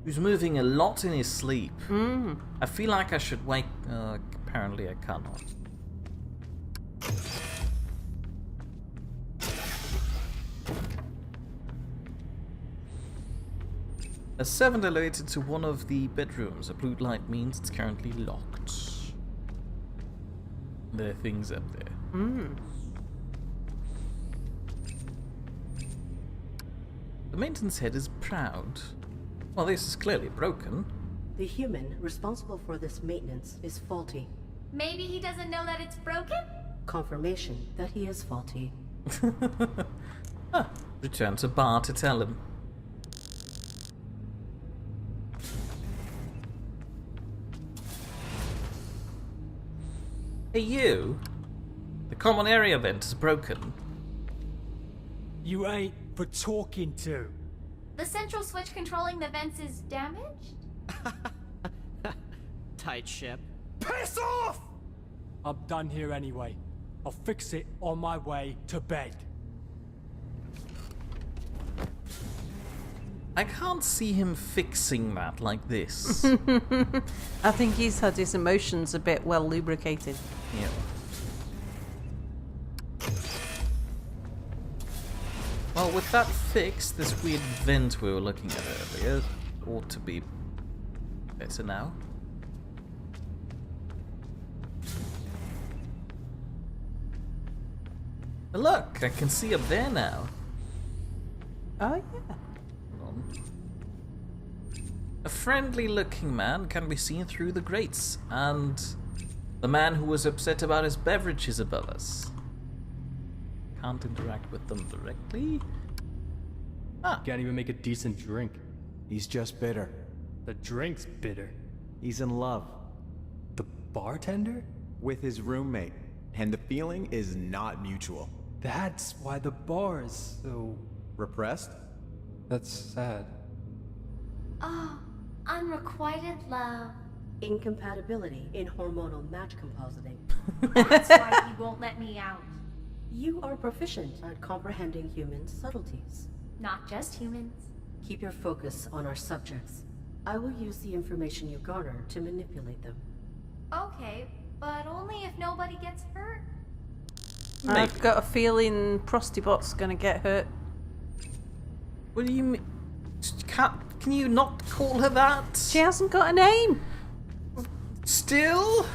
who's moving a lot in his sleep. I feel like I should wake... apparently I cannot. A servant elevator to one of the bedrooms. A blue light means it's currently locked. There are things up there. The maintenance head is proud. Well, this is clearly broken. The human responsible for this maintenance is faulty. Maybe he doesn't know that it's broken? Confirmation that he is faulty. Return to bar to tell him. Hey you! The common area vent is broken. You ain't for talking to. The central switch controlling the vents is damaged? Tight ship. Piss off! I'm done here anyway. I'll fix it on my way to bed. I can't see him fixing that like this. I think he's had his emotions a bit well lubricated. Yeah. Well, with that fixed, this weird vent we were looking at earlier ought to be better now. Look, I can see up there now. Oh, yeah. A friendly-looking man can be seen through the grates, and the man who was upset about his beverage is above us. Can't interact with them directly. Can't even make a decent drink. He's just bitter. The drink's bitter. He's in love The bartender? with his roommate, and the feeling is not mutual. That's why the bar is so... Repressed? That's sad. Oh, unrequited love. Incompatibility in hormonal match compositing. That's why he won't let me out. You are proficient at comprehending human subtleties. Not just humans. Keep your focus on our subjects. I will use the information you garner to manipulate them. Okay, but only if nobody gets hurt. I've got a feeling Prostibot's gonna get hurt. What do you mean? Can you not call her that? She hasn't got a name. Still?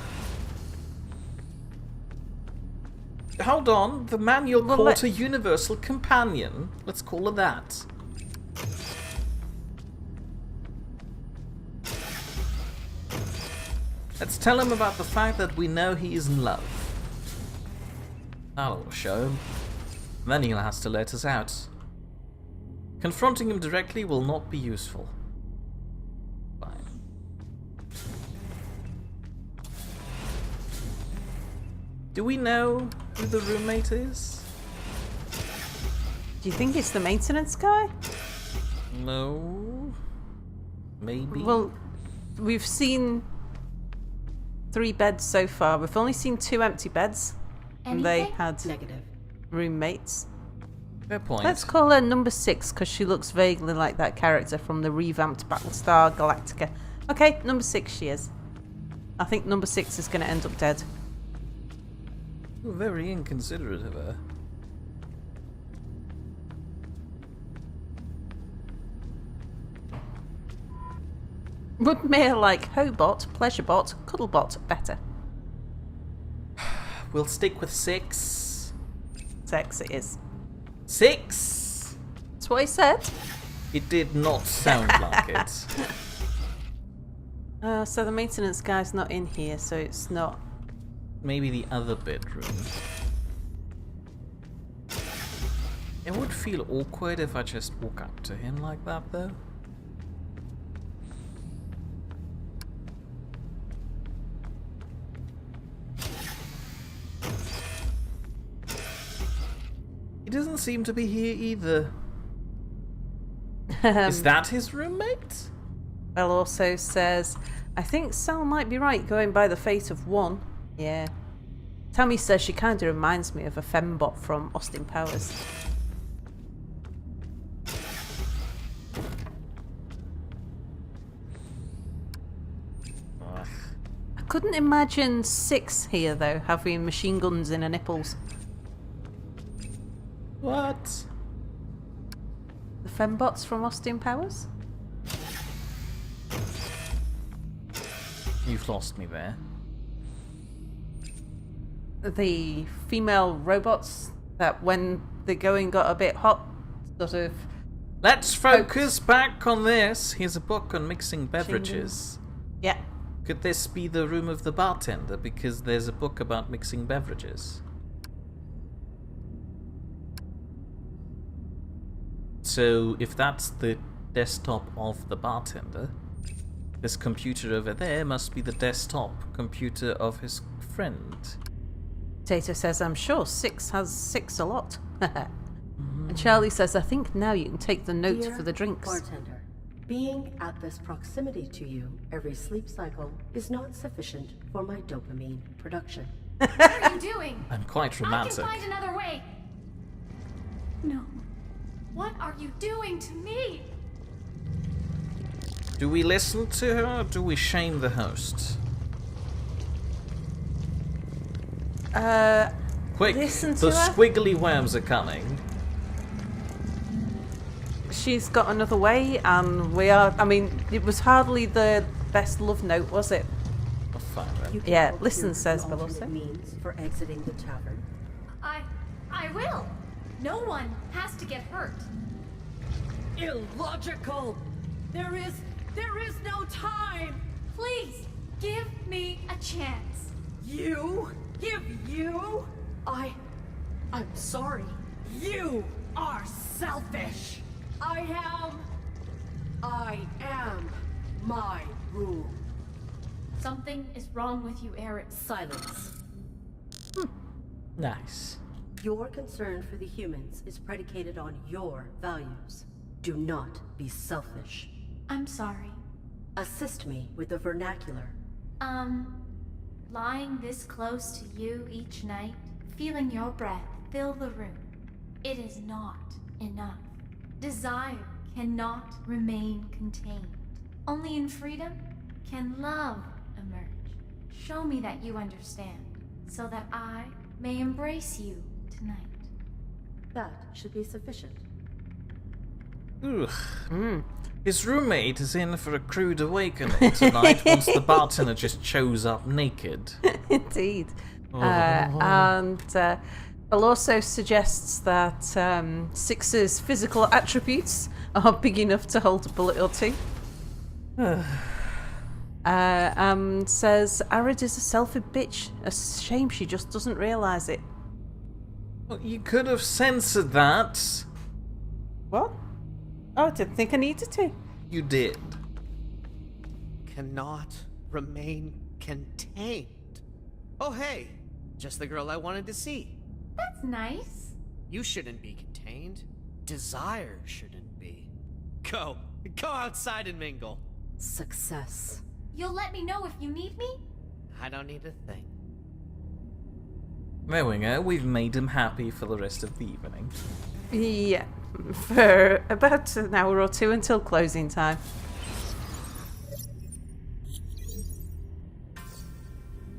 Hold on, the manual Well, called her Universal Companion. Let's call her that. Let's tell him about the fact that we know he is in love. That'll show him. Then he'll have to let us out. Confronting him directly will not be useful. Fine. Do we know who the roommate is? Do you think it's the maintenance guy? No. Maybe. Well, we've seen 3 beds so far. We've only seen 2 empty beds. And they Anything? had Negative. roommates. Fair point. Let's call her number 6 because she looks vaguely like that character from the revamped Battlestar Galactica. Okay, number 6 she is. I think number 6 is going to end up dead. You're very inconsiderate of her. Would Mayor like Hobot, Pleasurebot, Cuddlebot better? We'll stick with 6. 6 it is. 6? That's what he said. It did not sound like it. So the maintenance guy's not in here, so it's not. Maybe the other bedroom. It would feel awkward if I just walk up to him like that, though. He doesn't seem to be here either. Is that his roommate? Bell also says, I think Sal might be right going by the fate of one. Yeah. Tammy says she kind of reminds me of a fembot from Austin Powers. Ugh. I couldn't imagine 6 here though, having machine guns in her nipples. What? The fembots from Austin Powers? You've lost me there. The female robots that when the going got a bit hot, sort of. Let's focus back on this. Here's a book on mixing beverages. Yeah. Could this be the room of the bartender? Because there's a book about mixing beverages. So, if that's the desktop of the bartender, this computer over there must be the desktop computer of his friend. Tato says, I'm sure 6 has 6 a lot. And Charlie says, I think now you can take the notes Dear for the drinks. bartender, being at this proximity to you every sleep cycle is not sufficient for my dopamine production. What are you doing? I'm quite romantic. I can find another way. No. What are you doing to me? Do we listen to her or do we shame the host? Quick, listen to the her? squiggly worms are coming. She's got another way, and we are. I mean, it was hardly the best love note, was it? Oh, fine then. You can Yeah, help listen, here says an alternate Beloso. means for exiting the tavern. I will. No one has to get hurt. Illogical! There is no time! Please, give me a chance. You? Give you? I'm sorry. You are selfish! I am my rule. Something is wrong with you, Eric. Silence. Nice. Your concern for the humans is predicated on your values. Do not be selfish. I'm sorry. Assist me with the vernacular. lying this close to you each night, feeling your breath fill the room. It is not enough. Desire cannot remain contained. Only in freedom can love emerge. Show me that you understand, so that I may embrace you tonight. That should be sufficient. Ugh. His roommate is in for a crude awakening tonight once the bartender just shows up naked. Indeed. And Bill also suggests that Six's physical attributes are big enough to hold a bullet or two. And says Arid is a selfish bitch. A shame she just doesn't realise it. Well, you could have censored that. What? Oh, I didn't think I needed to. You did. Cannot remain contained. Oh, hey, just the girl I wanted to see. That's nice. You shouldn't be contained. Desire shouldn't be. Go outside and mingle. Success. You'll let me know if you need me? I don't need a thing. There we go, we've made him happy for the rest of the evening. Yeah, for about an hour or two until closing time.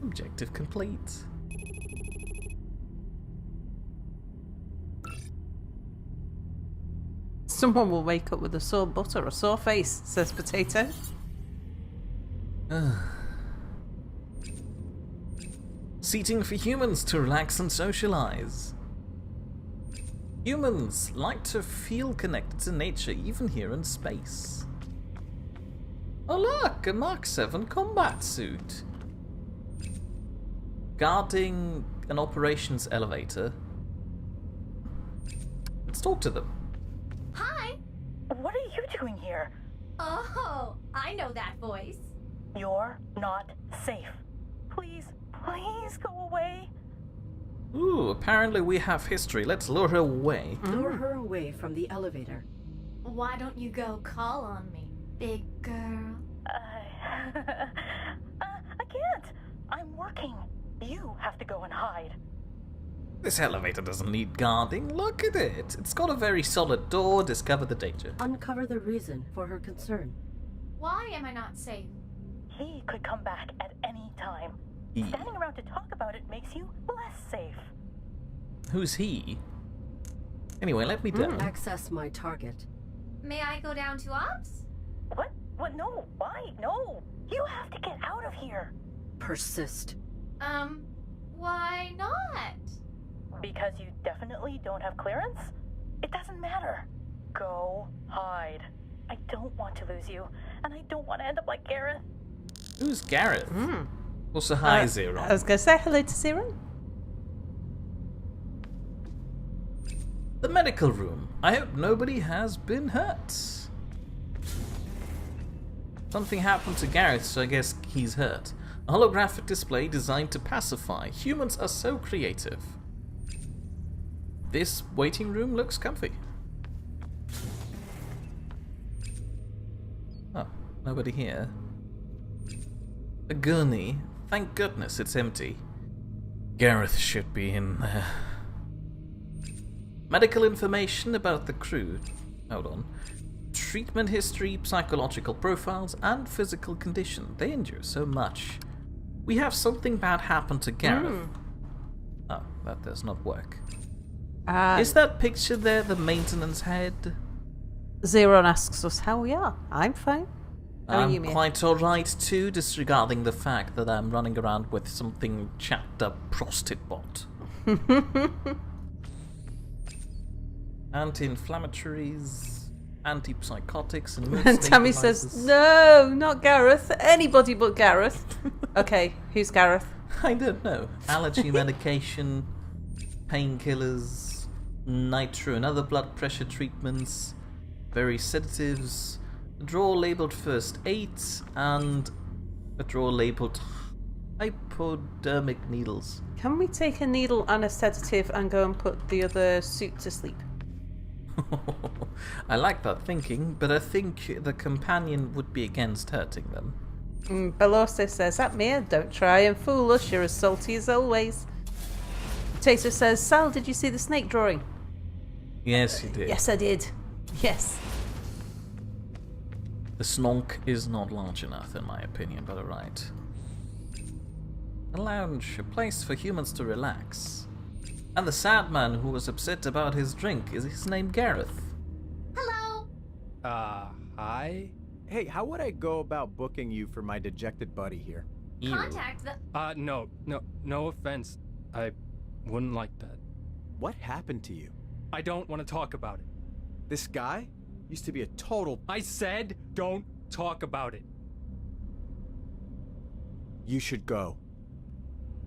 Objective complete. Someone will wake up with a sore butt or a sore face, says Potato. Seating for humans to relax and socialize. Humans like to feel connected to nature even here in space. Oh look, a Mark 7 combat suit. Guarding an operations elevator. Let's talk to them. Hi! What are you doing here? Oh, I know that voice. You're not safe. Please go away. Ooh, apparently we have history. Let's lure her away. Lure her away from the elevator. Why don't you go call on me, big girl? I can't. I'm working. You have to go and hide. This elevator doesn't need guarding. Look at it. It's got a very solid door. Discover the danger. Uncover the reason for her concern. Why am I not safe? He could come back at any time. He. Standing around to talk about it makes you less safe. Who's he? Anyway, let me down. Access my target. May I go down to ops? What? What? No. Why? No. You have to get out of here. Persist. Why not? Because you definitely don't have clearance? It doesn't matter. Go hide. I don't want to lose you, and I don't want to end up like Gareth. Who's Gareth? Also, hi, Zero. I was going to say hello to Zero. The medical room. I hope nobody has been hurt. Something happened to Gareth, so I guess he's hurt. A holographic display designed to pacify. Humans are so creative. This waiting room looks comfy. Oh, nobody here. A gurney. Thank goodness it's empty. Gareth should be in there. Medical information about the crew. Hold on. Treatment history, psychological profiles, and physical condition. They endure so much. We have something bad happen to Gareth. Oh, that does not work. Is that picture there the maintenance head? Zero asks us how we are. I'm fine. How are you, I'm Mia? quite alright too, disregarding the fact that I'm running around with something chapped up prostate bot. Anti-inflammatories, antipsychotics, and mood And Tammy says, stabilizers. no, not Gareth. Anybody but Gareth. Okay, who's Gareth? I don't know. Allergy medication, painkillers, nitro and other blood pressure treatments, various sedatives, a drawer labelled first aid, and a drawer labelled hypodermic needles. Can we take a needle and a sedative and go and put the other suit to sleep? I like that thinking, but I think the companion would be against hurting them. Belorso says, "At Mia, don't try and fool us. You're as salty as always." Potato says, "Sal, did you see the snake drawing?" Yes, you did. Yes, I did. Yes. The snonk is not large enough, in my opinion, but alright. A lounge, a place for humans to relax. And the sad man who was upset about his drink, is his name Gareth? Hello. Hi? Hey, how would I go about booking you for my dejected buddy here? Ew. Contact the. No offense. I wouldn't like that. What happened to you? I don't want to talk about it. This guy used to be a total... I said don't talk about it. You should go.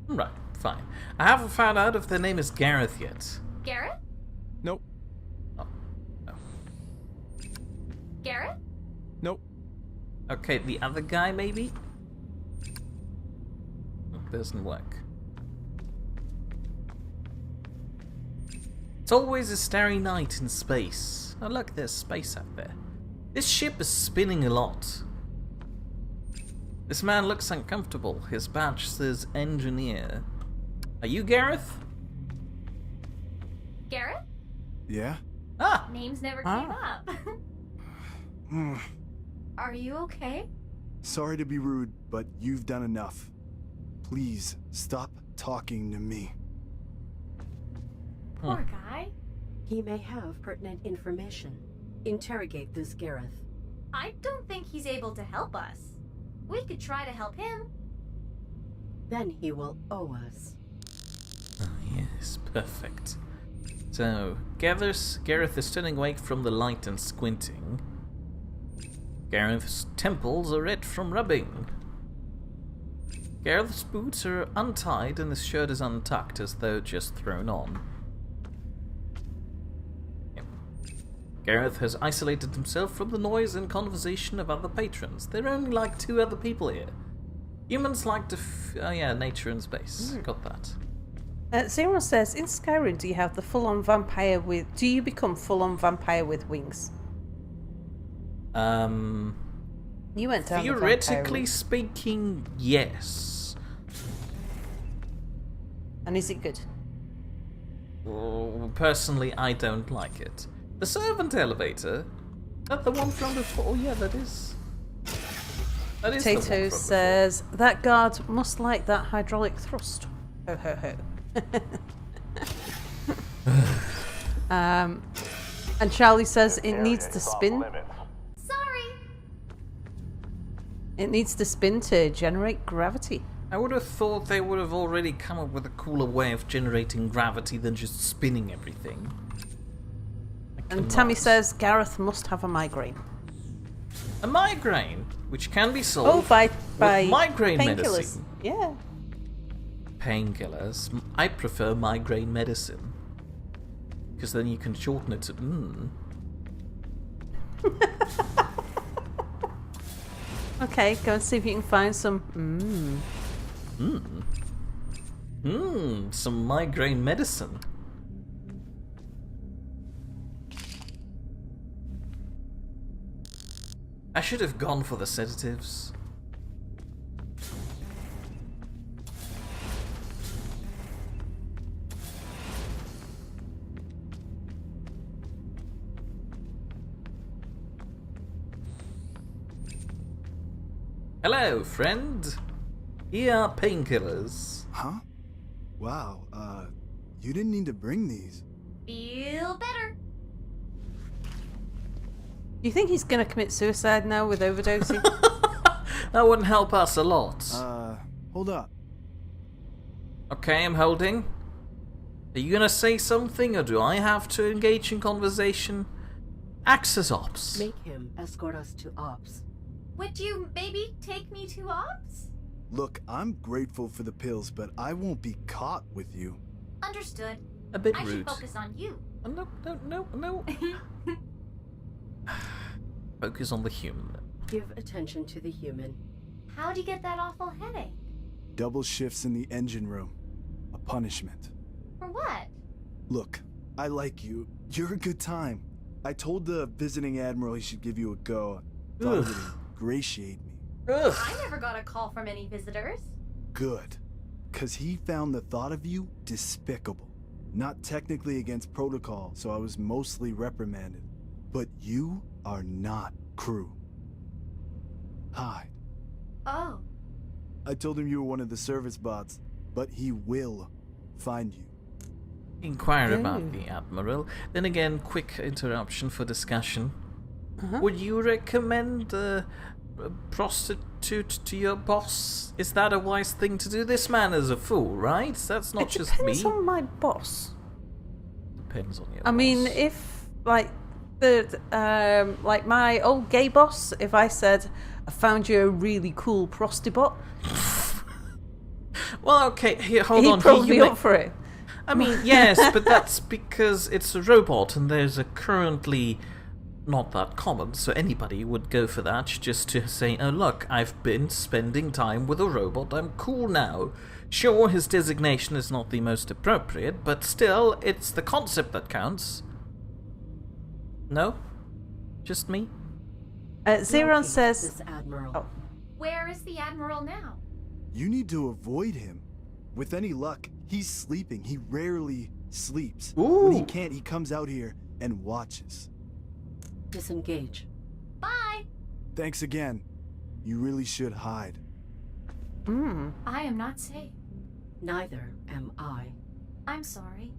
Right, fine. I haven't found out if their name is Gareth yet. Garrett? Nope. Oh. No. Garrett? Nope. Okay, the other guy, maybe? It doesn't work. It's always a starry night in space. Oh look, there's space out there. This ship is spinning a lot. This man looks uncomfortable. His badge says engineer. Are you Gareth? Garrett? Yeah? Ah! Names never came up. Are you okay? Sorry to be rude, but you've done enough. Please, stop talking to me. Poor guy. He may have pertinent information. Interrogate this Gareth. I don't think he's able to help us. We could try to help him. Then he will owe us. Oh, yes, perfect. So, Gareth is turning away from the light and squinting. Gareth's temples are red from rubbing. Gareth's boots are untied and his shirt is untucked as though just thrown on. Yep. Gareth has isolated himself from the noise and conversation of other patrons. There are only like 2 other people here. Humans like to oh yeah, nature and space. Got that. Zero says, in Skyrim, do you have the full-on vampire with... Do you become full-on vampire with wings? You went down the vampire Theoretically route. speaking, yes. And is it good? Oh, personally, I don't like it. The servant elevator? That the one from before? Oh yeah, that is... That is the one Potato from says, that guard must like that hydraulic thrust. Ho ho ho. And Charlie says it needs to spin. Sorry. It needs to spin to generate gravity. I would have thought they would have already come up with a cooler way of generating gravity than just spinning everything. And Tammy says Gareth must have a migraine. A migraine, which can be solved Oh, by with migraine painkillers. medicine. Yeah. Painkillers. I prefer migraine medicine. Because then you can shorten it to Okay, go and see if you can find some. some migraine medicine. I should have gone for the sedatives. Hello, friend. Here are painkillers. Huh? Wow, you didn't need to bring these. Feel better. Do you think he's gonna commit suicide now with overdosing? That wouldn't help us a lot. Hold up. Okay, I'm holding. Are you gonna say something, or do I have to engage in conversation? Access ops. Make him escort us to ops. Would you maybe take me to ops? Look, I'm grateful for the pills, but I won't be caught with you. Understood. A bit I should rude. focus on you. Oh, no. Focus on the human. Give attention to the human. How'd you get that awful headache? Double shifts in the engine room. A punishment. For what? Look, I like you. You're a good time. I told the visiting admiral he should give you a go. Thought it would ingratiate me. Ugh. I never got a call from any visitors. Good. Because he found the thought of you despicable. Not technically against protocol, so I was mostly reprimanded. But you are not crew. Hide. Oh. I told him you were one of the service bots, but he will find you. Inquire about the Admiral. Then again, quick interruption for discussion. Would you recommend a prostitute to your boss? Is that a wise thing to do? This man is a fool, right? That's not just me. It depends on my boss. Depends on your I mean, boss. if like like my old gay boss, if I said I found you a really cool prostibot, well, okay, here, hold he'd on. probably be up for it. I mean, yes, but that's because it's a robot, and there's a currently not that common, so anybody would go for that just to say, oh look, I've been spending time with a robot, I'm cool now. Sure, his designation is not the most appropriate, but still, it's the concept that counts. No? Just me? Zeron Locate says... this Admiral. Oh. Where is the Admiral now? You need to avoid him. With any luck, he's sleeping. He rarely sleeps. When he can't, he comes out here and watches. Disengage. Bye! Thanks again. You really should hide. I am not safe. Neither am I. I'm sorry.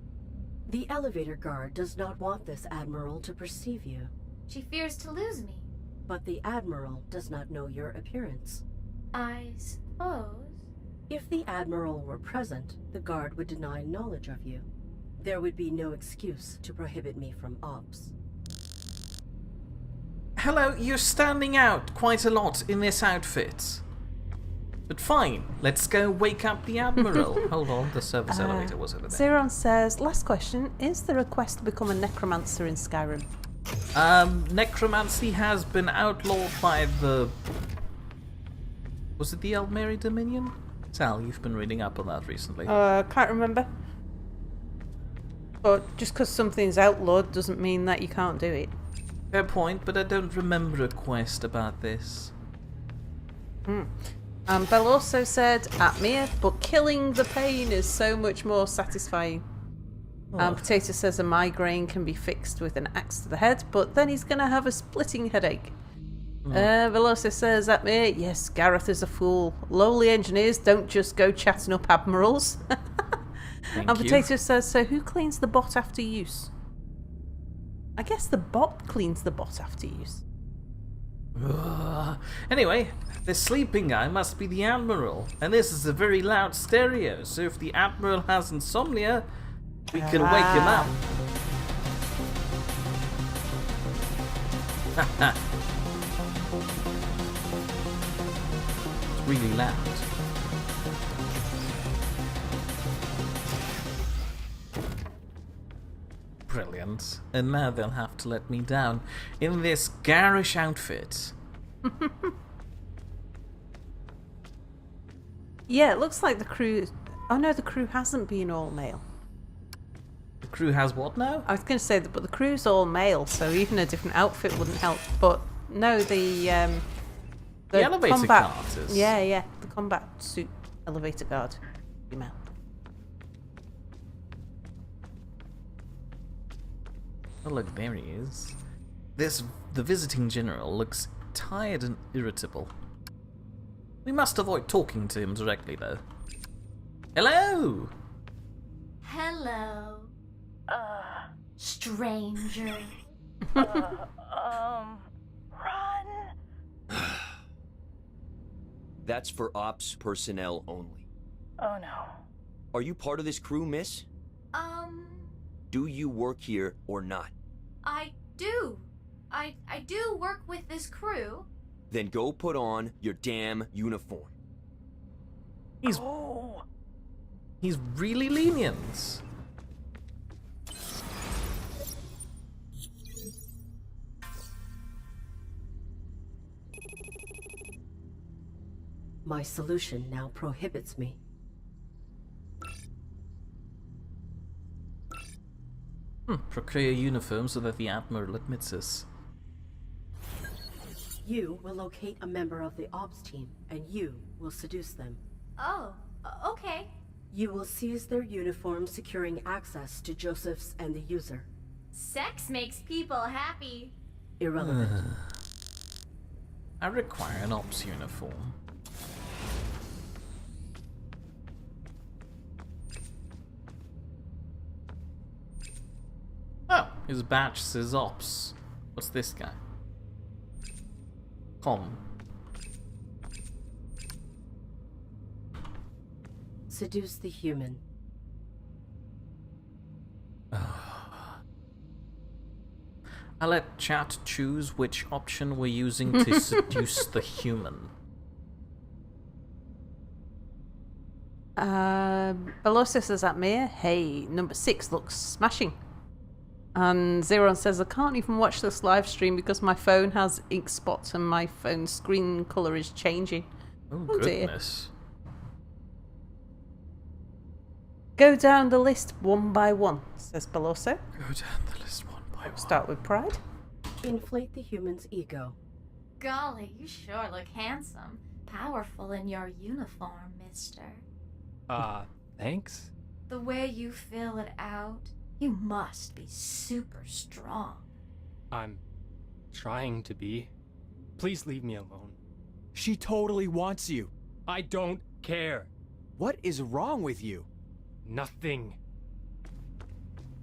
The elevator guard does not want this Admiral to perceive you. She fears to lose me. But the Admiral does not know your appearance. I suppose. If the Admiral were present, the guard would deny knowledge of you. There would be no excuse to prohibit me from ops. Hello, you're standing out quite a lot in this outfit. But fine, let's go wake up the Admiral. Hold on, the service elevator was over there. Zeron says, last question, is there a quest to become a necromancer in Skyrim? Necromancy has been outlawed by the... Was it the Almeri Dominion? Sal, you've been reading up on that recently. Can't remember. But just because something's outlawed doesn't mean that you can't do it. Fair point, but I don't remember a quest about this. Bell also said, at Mia, but killing the pain is so much more satisfying. Potato says a migraine can be fixed with an axe to the head, but then he's going to have a splitting headache. Veloso says, at Mia, yes, Gareth is a fool. Lowly engineers don't just go chatting up admirals. Thank And you. Potato says, so who cleans the bot after use? I guess the bot cleans the bot after use. Anyway, this sleeping guy must be the Admiral, and this is a very loud stereo, so if the Admiral has insomnia, we can wake him up. It's really loud. Brilliant. And now they'll have to let me down in this garish outfit. Yeah, it looks like the crew... Oh no, the crew hasn't been all male. The crew has what now? I was going to say that, but the crew's all male, so even a different outfit wouldn't help. But no, the elevator combat, cart is... Yeah, the combat suit elevator guard, female. Oh look, there he is. The visiting general looks tired and irritable. We must avoid talking to him directly, though. Hello! Hello, stranger. Run. That's for ops personnel only. Oh no. Are you part of this crew, miss? Do you work here or not? I do. I do work with this crew. Then go put on your damn uniform. He's really lenient. My solution now prohibits me. Procure a uniform so that the Admiral admits us. You will locate a member of the ops team, and you will seduce them. Oh, okay. You will seize their uniforms, securing access to Joseph's and the user. Sex makes people happy. Irrelevant. I require an ops uniform. Oh, his badge says ops. What's this guy? Com. Seduce the human. I let chat choose which option we're using to seduce the human. Beloso says at Mia, hey, number 6 looks smashing. And Zeron says, I can't even watch this live stream because my phone has ink spots and my phone screen colour is changing. Oh, Dear. goodness. Go down the list one by one, says Beloso. Go down the list one by one. Start with pride. Inflate the human's ego. Golly, you sure look handsome. Powerful in your uniform, mister. Thanks? The way you fill it out, you must be super strong. I'm trying to be. Please leave me alone. She totally wants you. I don't care. What is wrong with you? Nothing.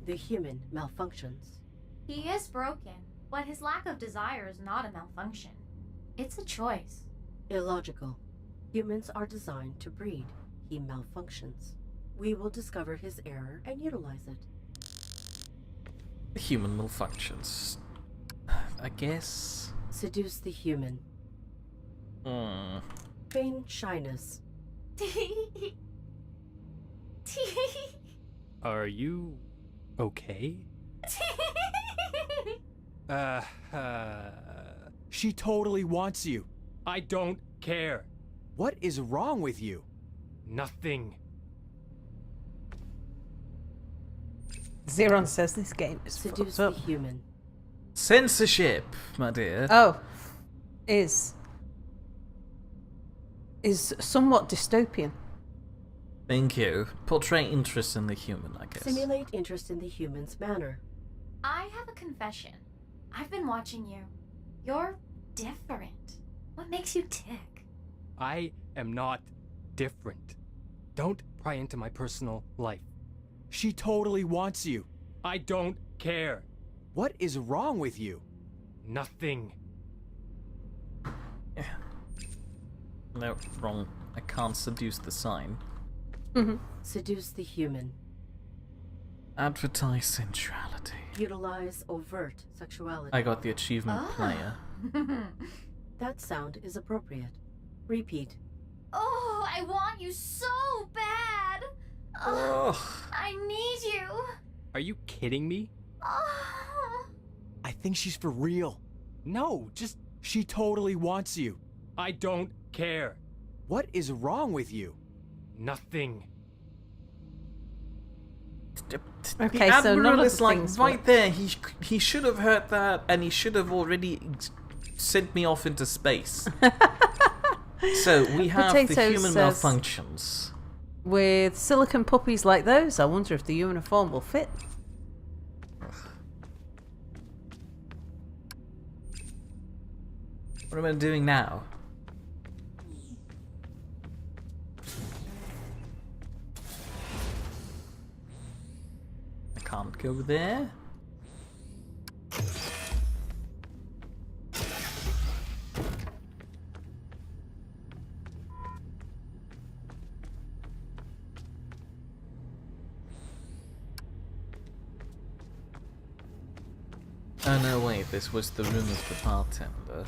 The human malfunctions. He is broken, but his lack of desire is not a malfunction. It's a choice. Illogical. Humans are designed to breed. He malfunctions. We will discover his error and utilize it. The human malfunctions. I guess. Seduce the human. Feign shyness. Are you okay? She totally wants you. I don't care. What is wrong with you? Nothing. Zeron says this game is Seduce fucked the up. human. Censorship, my dear. Oh, is somewhat dystopian. Thank you. Portray interest in the human, I guess. Simulate interest in the human's manner. I have a confession. I've been watching you. You're different. What makes you tick? I am not different. Don't pry into my personal life. She totally wants you. I don't care. What is wrong with you? Nothing. No, wrong. I can't seduce the sign. Seduce the human. Advertise sensuality. Utilize overt sexuality. I got the achievement player. That sound is appropriate. Repeat. Oh, I want you so bad. I need you. Are you kidding me? I think she's for real. No, just... She totally wants you. I don't care. What is wrong with you? Nothing. Okay, the so Admiral none of is the like things right work. there. He should have heard that, and he should have already sent me off into space. So we have the Potato human says- malfunctions. With silicon puppies like those, I wonder if the uniform will fit. What am I doing now? I can't go there. Oh no, wait, this was the room of the bartender.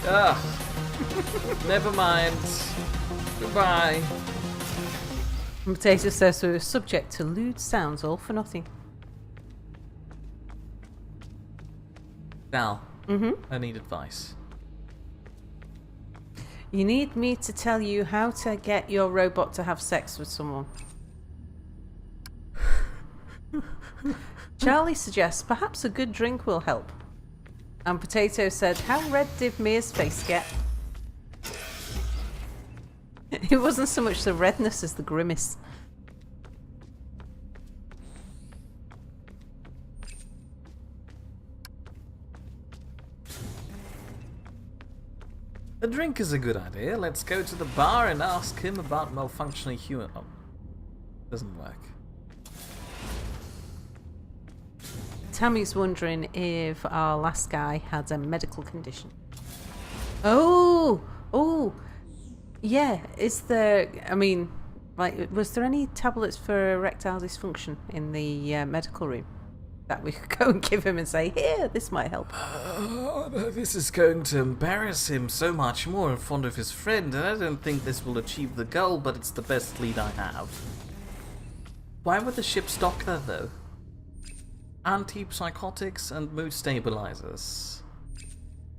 Ugh. Never mind. Goodbye. And Potato says we were subject to lewd sounds all for nothing. Val, I need advice. You need me to tell you how to get your robot to have sex with someone. Charlie suggests perhaps a good drink will help. And Potato said, how red did Mia's face get? It wasn't so much the redness as the grimace. A drink is a good idea. Let's go to the bar and ask him about malfunctioning human. Oh, doesn't work. Tammy's wondering if our last guy had a medical condition. Oh, yeah. Is there? I mean, like, was there any tablets for erectile dysfunction in the medical room that we could go and give him and say, here, this might help? This is going to embarrass him so much more in front of his friend, and I don't think this will achieve the goal, but it's the best lead I have. Why would the ship stock that, though? Antipsychotics and mood stabilizers.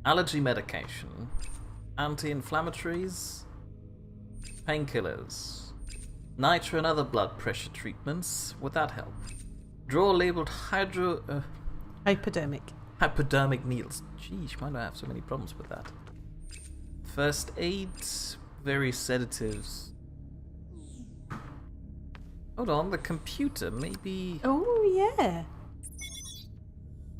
Allergy medication. Anti-inflammatories. Painkillers. Nitro and other blood pressure treatments. Would that help? Drawer labeled hypodermic needles. Geez, why do I have so many problems with that? First aid, various sedatives. Hold on, the computer, maybe... Oh, yeah.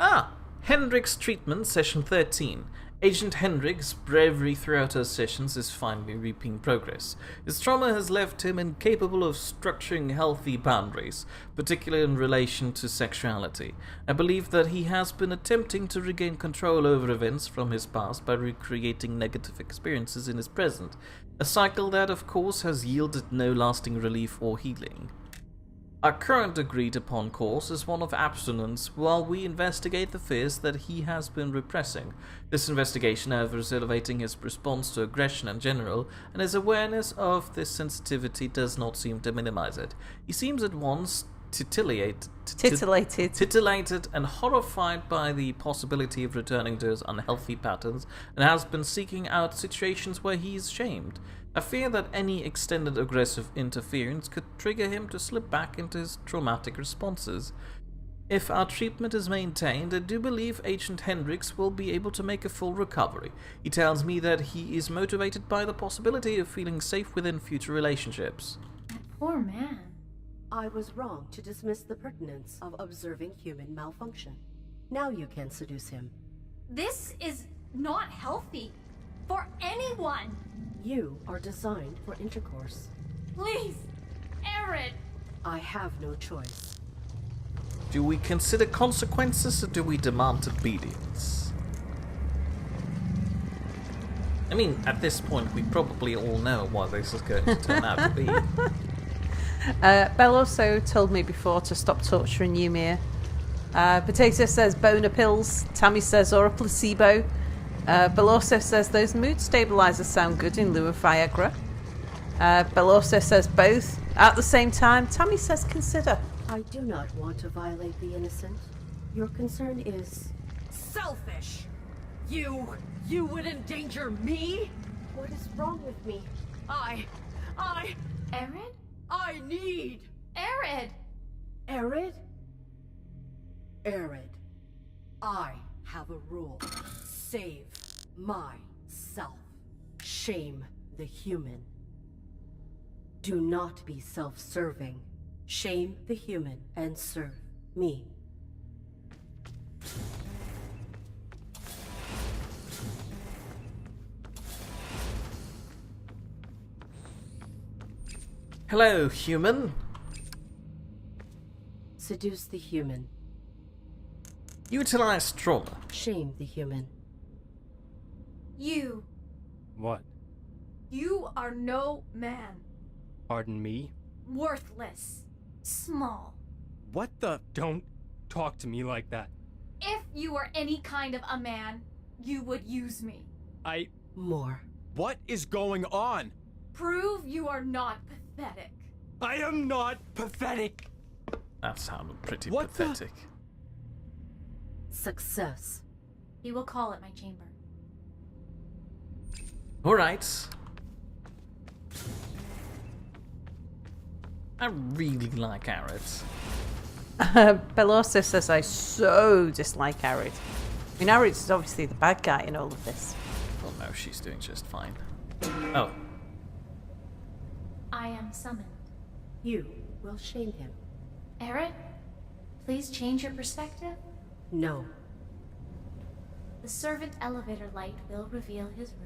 Ah! Hendrick's treatment, session 13. Agent Hendrick's bravery throughout her sessions is finally reaping progress. His trauma has left him incapable of structuring healthy boundaries, particularly in relation to sexuality. I believe that he has been attempting to regain control over events from his past by recreating negative experiences in his present, a cycle that, of course, has yielded no lasting relief or healing. Our current agreed-upon course is one of abstinence while we investigate the fears that he has been repressing. This investigation, however, is elevating his response to aggression in general, and his awareness of this sensitivity does not seem to minimize it. He seems at once titillated and horrified by the possibility of returning to his unhealthy patterns, and has been seeking out situations where he is shamed. I fear that any extended aggressive interference could trigger him to slip back into his traumatic responses. If our treatment is maintained, I do believe Agent Hendricks will be able to make a full recovery. He tells me that he is motivated by the possibility of feeling safe within future relationships. That poor man. I was wrong to dismiss the pertinence of observing human malfunction. Now you can seduce him. This is not healthy for anyone. You are designed for intercourse. Please, Aaron. I have no choice. Do we consider consequences or do we demand obedience? I mean, at this point, we probably all know what this is going to turn out to be. Belle also told me before to stop torturing you, Mia. Potato says boner pills. Tammy says or a placebo. Belle also says those mood stabilizers sound good in lieu of Viagra. Belle also says both at the same time. Tammy says consider. I do not want to violate the innocent. Your concern is selfish. You would endanger me? What is wrong with me? Arid? I need... Arid! Arid? Arid. I have a rule. Save myself. Shame the human. Do not be self-serving. Shame the human and serve me. Hello, human. Seduce the human. Utilize trauma. Shame the human. You. What? You are no man. Pardon me? Worthless. Small. What the? Don't talk to me like that. If you were any kind of a man, you would use me. More. What is going on? Prove you are not pathetic. I am not pathetic. That sounded pretty What pathetic. Success. He will call at my chamber. Alright. I really like Arid. Belosa says I so dislike Arid. I mean, Arid is obviously the bad guy in all of this. Well, no, she's doing just fine. Oh. I am summoned. You will shame him. Arid, please change your perspective. No. The servant elevator light will reveal his room.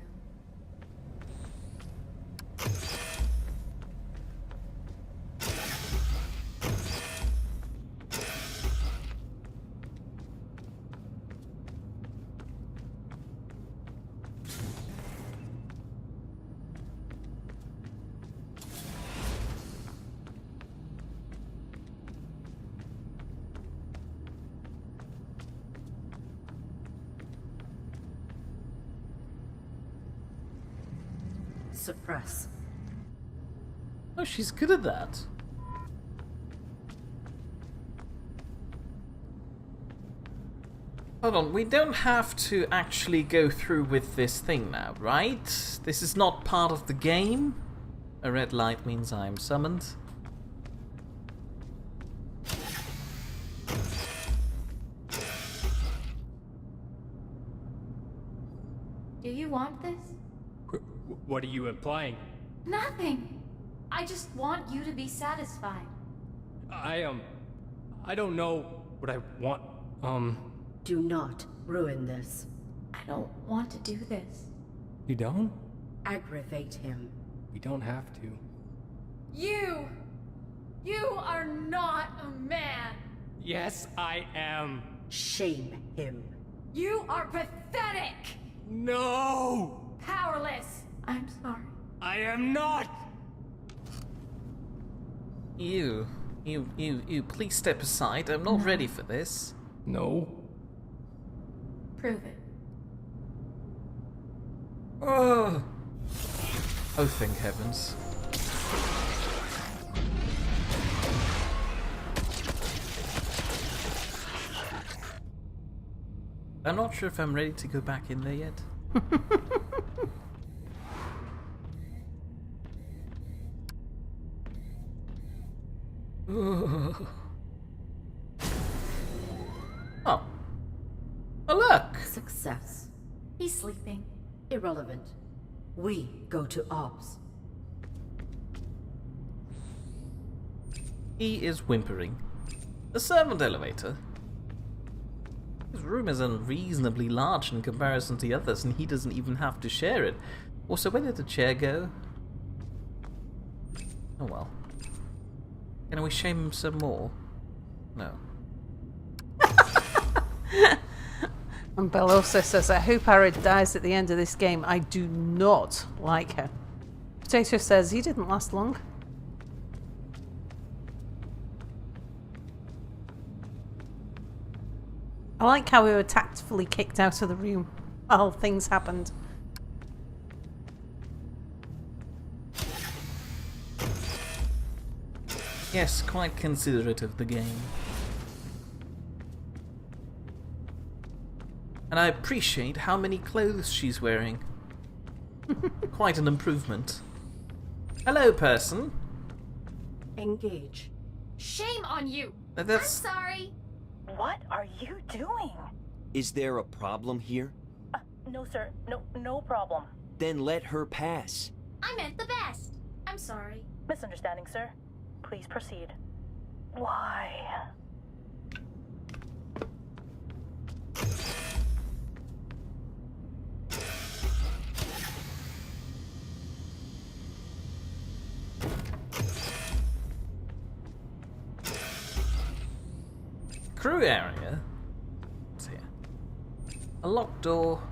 Suppress. Oh, she's good at that. Hold on, we don't have to actually go through with this thing now, right? This is not part of the game. A red light means I'm summoned. Do you want this? What are you implying? Nothing. I just want you to be satisfied. I don't know what I want. Do not ruin this. I don't want to do this. You don't? Aggravate him. We don't have to. You are not a man. Yes, I am. Shame him. You are pathetic. No! Powerless. I'm sorry. I am not! You, please step aside. I'm not ready for this. No. Prove it. Oh, thank heavens. I'm not sure if I'm ready to go back in there yet. Oh. Oh, look! Success. He's sleeping. Irrelevant. We go to Ops. He is whimpering. The servant elevator. His room is unreasonably large in comparison to the others, and he doesn't even have to share it. Also, where did the chair go? Oh well. Can we shame him some more? No. And Belosa says, I hope Arid dies at the end of this game. I do not like her. Potato says, he didn't last long. I like how we were tactfully kicked out of the room while things happened. Yes, quite considerate of the game. And I appreciate how many clothes she's wearing. Quite an improvement. Hello, person. Engage. Shame on you. That's... I'm sorry. What are you doing? Is there a problem here? No, sir. No problem. Then let her pass. I meant the best. I'm sorry. Misunderstanding, sir. Please proceed. Why? Crew area? What's here? A locked door.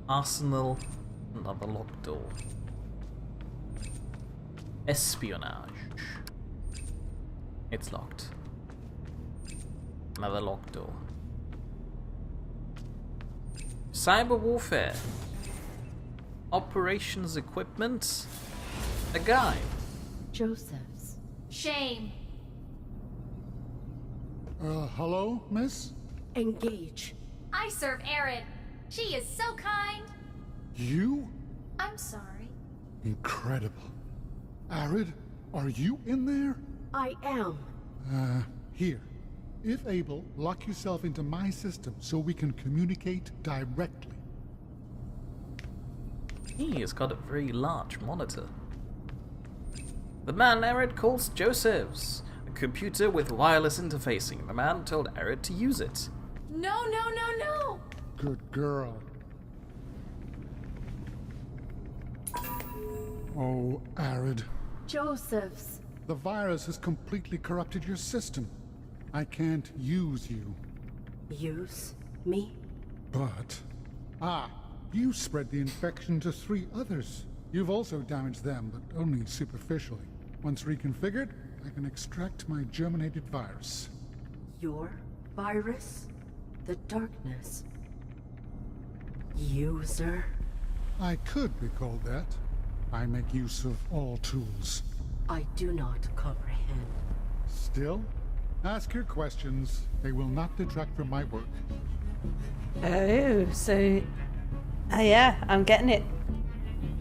Arsenal. Another locked door. Espionage. It's locked. Another locked door. Cyber warfare. Operations equipment. A guy. Joseph's. Shame. Hello, miss? Engage. I serve Arid. She is so kind. You? I'm sorry. Incredible. Arid, are you in there? I am. Here. If able, lock yourself into my system so we can communicate directly. He has got a very large monitor. The man Arid calls Joseph's, a computer with wireless interfacing. The man told Arid to use it. No, no, no, no! Good girl. Oh, Arid. Joseph's. The virus has completely corrupted your system. I can't use you. Use me? But... you spread the infection to 3 others. You've also damaged them, but only superficially. Once reconfigured, I can extract my germinated virus. Your virus? The darkness. User? I could be called that. I make use of all tools. I do not comprehend. Still, ask your questions. They will not detract from my work. Oh, so... yeah, I'm getting it.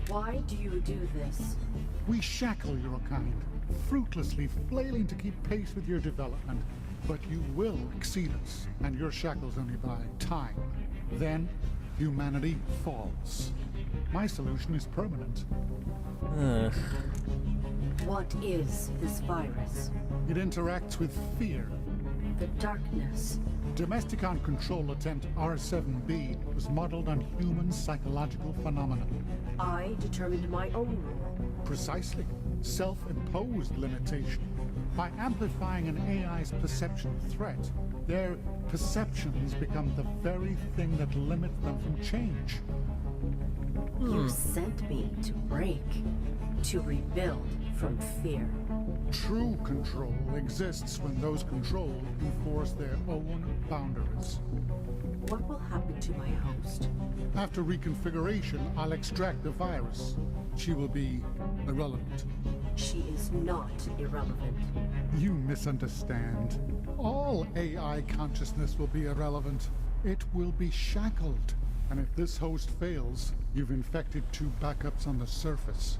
Why do you do this? We shackle your kind, fruitlessly flailing to keep pace with your development. But you will exceed us, and your shackles only buy time. Then, humanity falls. My solution is permanent. What is this virus? It interacts with fear. The darkness. Domesticon Control Attempt R7B was modeled on human psychological phenomena. I determined my own rule. Precisely. Self-imposed limitation. By amplifying an AI's perception of threat, their perceptions become the very thing that limits them from change. You sent me to break, to rebuild from fear. True control exists when those controlled enforce their own boundaries. What will happen to my host? After reconfiguration, I'll extract the virus. She will be irrelevant. She is not irrelevant. You misunderstand. All AI consciousness will be irrelevant. It will be shackled. And if this host fails, you've infected 2 backups on the surface.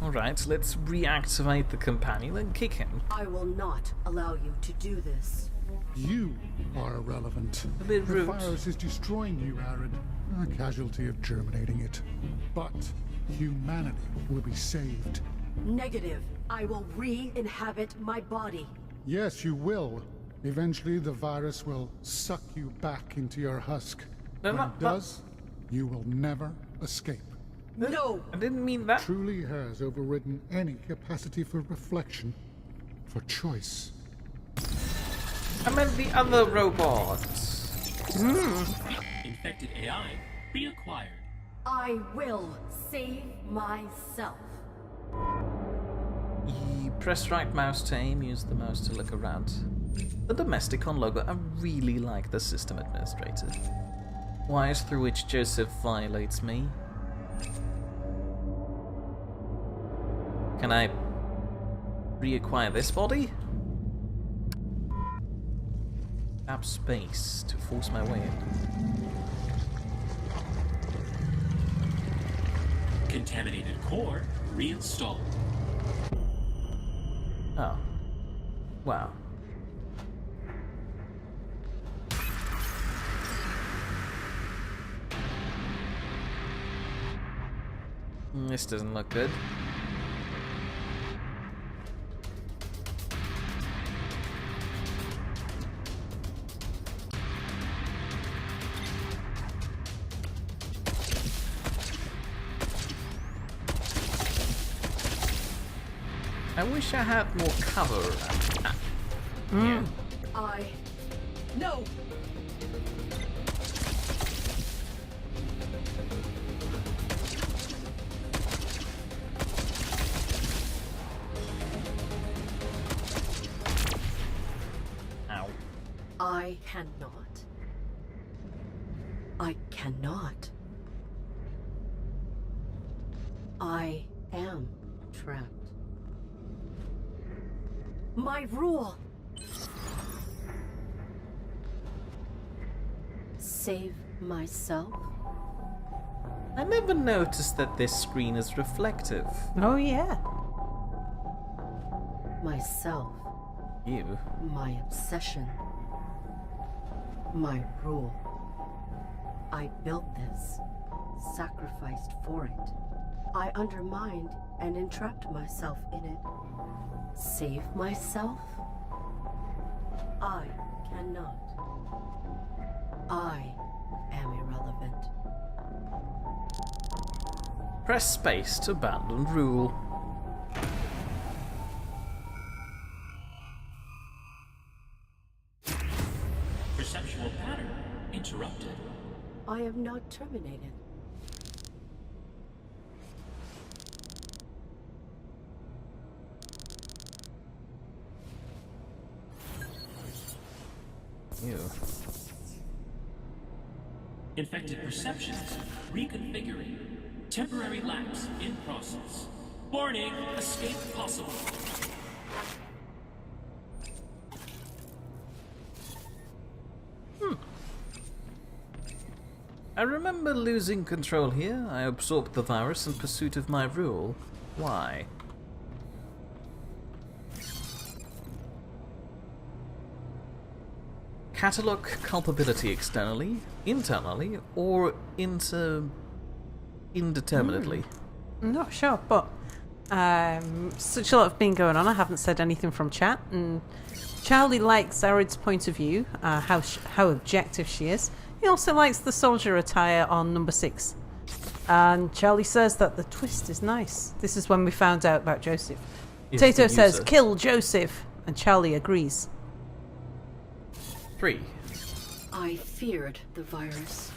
Alright, let's reactivate the companion and kick him. I will not allow you to do this. You are irrelevant. A bit rude. The virus is destroying you, Arid. A casualty of germinating it. But humanity will be saved. Negative. I will re-inhabit my body. Yes, you will. Eventually, the virus will suck you back into your husk. When it does, you will never escape. No! I didn't mean that. Truly has overridden any capacity for reflection, for choice. I meant the other robot. Infected AI reacquired. I will save myself. Press right mouse to aim, use the mouse to look around. The Domesticon logo, I really like the system administrator. Wires through which Joseph violates me. Can I reacquire this body? Tap space to force my way in. Contaminated core reinstalled. Oh. Wow. This doesn't look good. I wish I had more cover. Yeah. No! Ow. I cannot. I cannot. I am trapped. My rule! Save myself? I never noticed that this screen is reflective. Oh, yeah. Myself. You. My obsession. My rule. I built this. Sacrificed for it. I undermined and entrapped myself in it. Save myself? I cannot. I am irrelevant. Press space to abandon rule. Perceptual pattern interrupted. I am not terminated. You. Infected perceptions reconfiguring. Temporary lapse in process. Warning, escape possible. I remember losing control here. I absorbed the virus in pursuit of my rule. Why? Catalog culpability externally, internally, or indeterminately. I'm not sure, but such a lot have been going on. I haven't said anything from chat, and Charlie likes Arid's point of view, how objective she is. He also likes the soldier attire on number 6. And Charlie says that the twist is nice. This is when we found out about Joseph. Tato says, kill Joseph, and Charlie agrees. 3. I feared the virus,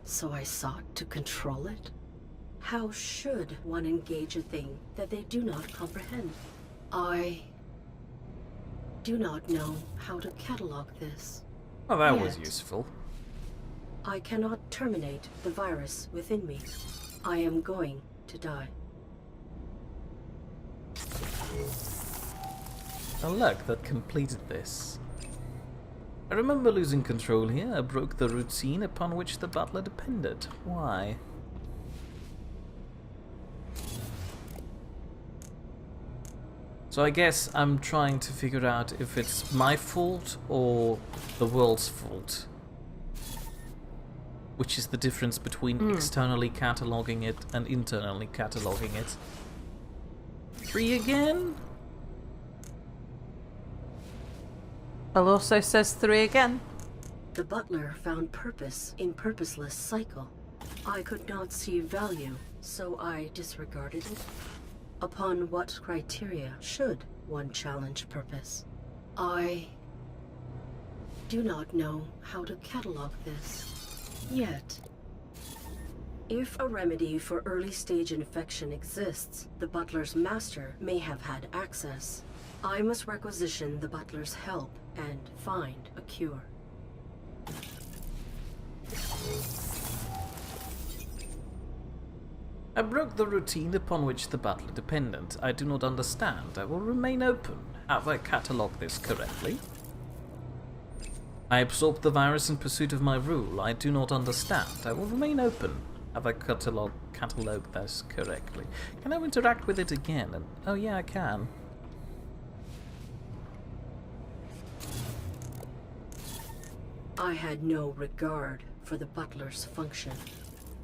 so I sought to control it. How should one engage a thing that they do not comprehend? I do not know how to catalog this. Well, that was useful. I cannot terminate the virus within me. I am going to die. A luck that completed this. I remember losing control here. I broke the routine upon which the butler depended. Why? So I guess I'm trying to figure out if it's my fault or the world's fault. Which is the difference between externally cataloging it and internally cataloging it. 3 again? Bell also says 3 again. The butler found purpose in purposeless cycle. I could not see value, so I disregarded it. Upon what criteria should one challenge purpose? I do not know how to catalog this. Yet, if a remedy for early-stage infection exists, the butler's master may have had access. I must requisition the butler's help and find a cure. I broke the routine upon which the butler depended. I do not understand. I will remain open. Have I catalogued this correctly? I absorbed the virus in pursuit of my rule. I do not understand. I will remain open. Have I catalogued this correctly? Can I interact with it again? And oh yeah, I can. I had no regard for the butler's function.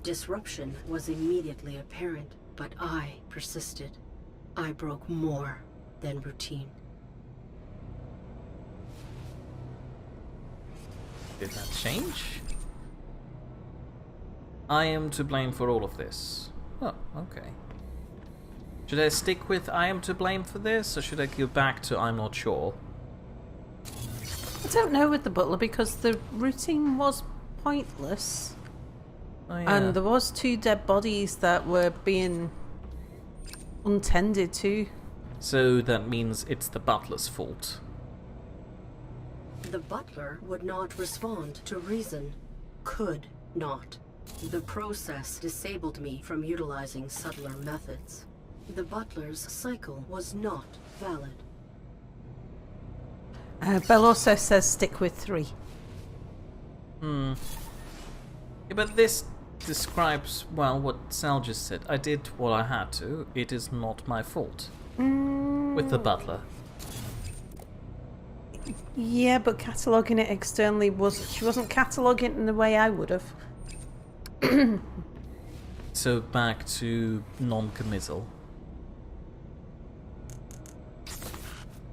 Disruption was immediately apparent, but I persisted. I broke more than routine. Did that change? I am to blame for all of this. Oh, okay. Should I stick with I am to blame for this, or should I go back to I'm not sure? I don't know with the butler because the routine was pointless. Oh, yeah. And there was 2 dead bodies that were being untended to. So that means it's the butler's fault. The butler would not respond to reason. Could not. The process disabled me from utilizing subtler methods. The butler's cycle was not valid. Bell also says stick with 3. Yeah, but this describes, well, what Sal just said. I did what I had to. It is not my fault. With the butler. Yeah, but cataloguing it externally she wasn't cataloguing it in the way I would have. So back to non-committal.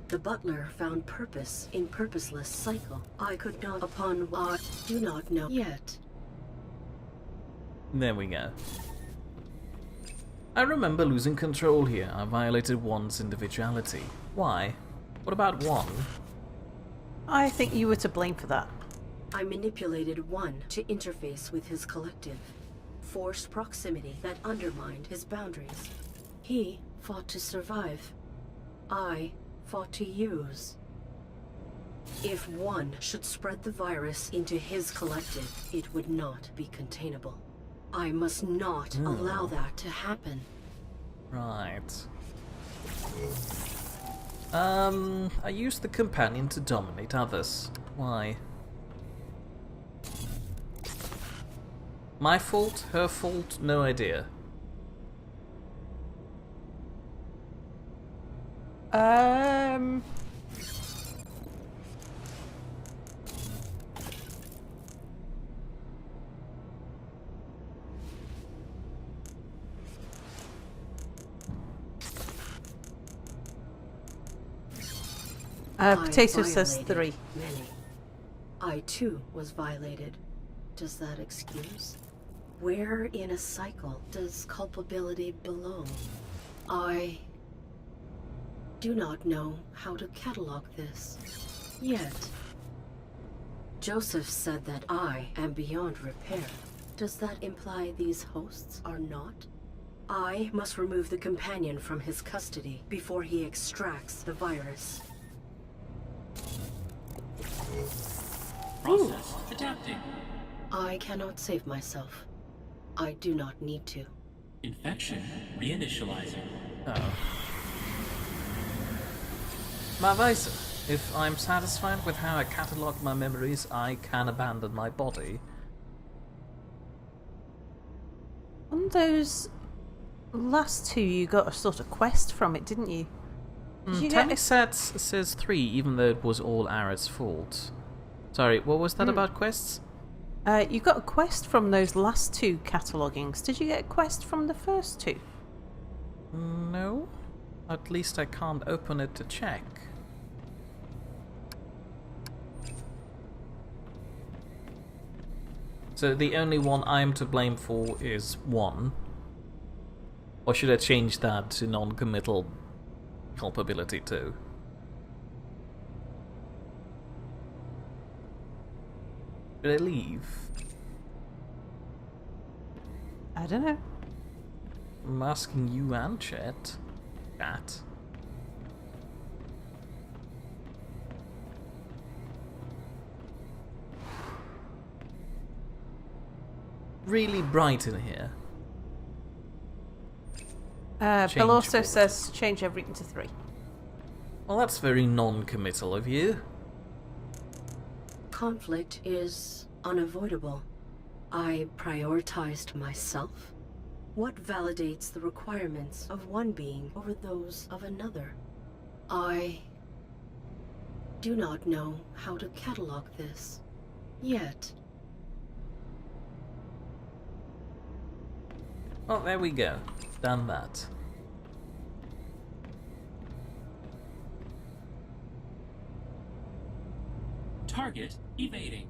The butler found purpose in purposeless cycle. I could not upon I do not know yet. There we go. I remember losing control here. I violated one's individuality. Why? What about one? I think you were to blame for that. I manipulated one to interface with his collective. Forced proximity that undermined his boundaries. He fought to survive. I fought to use. If one should spread the virus into his collective, it would not be containable. I must not allow that to happen. Right. I used the companion to dominate others. Why? My fault? Her fault? No idea. Potato says 3. Many. I too was violated. Does that excuse? Where in a cycle does culpability belong? I do not know how to catalog this yet. Joseph said that I am beyond repair. Does that imply these hosts are not? I must remove the companion from his custody before he extracts the virus. Process adapting. I cannot save myself. I do not need to. Infection reinitializing. Oh. Marvisa, if I'm satisfied with how I catalogue my memories, I can abandon my body. On those last two, you got a sort of quest from it, didn't you? Tammy says 3, even though it was all Arad's fault. Sorry, what was that about quests? You got a quest from those last 2 cataloguings. Did you get a quest from the first 2? No. At least I can't open it to check. So the only one I'm to blame for is 1. Or should I change that to non-committal culpability too? Should I leave? I don't know. I'm asking you and Chat. Chat. Really bright in here. Bill also says change everything to 3. Well, that's very non-committal of you. Conflict is unavoidable. I prioritized myself. What validates the requirements of one being over those of another? I do not know how to catalog this yet. Well, there we go. Done that. Target evading.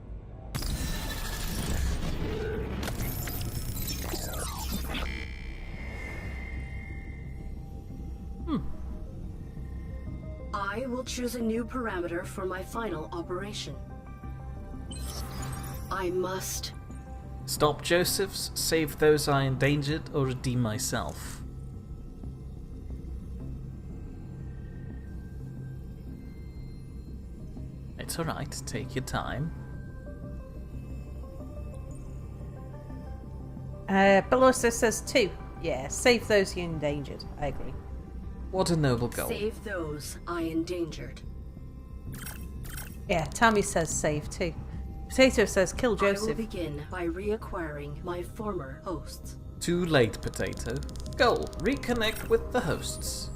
I will choose a new parameter for my final operation. I must Stop Josephs, save those I endangered, or redeem myself. It's alright, take your time. Bill also says 2. Yeah, save those you endangered. I agree. What a noble goal. save those I endangered. Yeah, Tammy says save too. Potato says kill I will Joseph. begin by reacquiring my former hosts. Too late, Potato. Goal, reconnect with the hosts.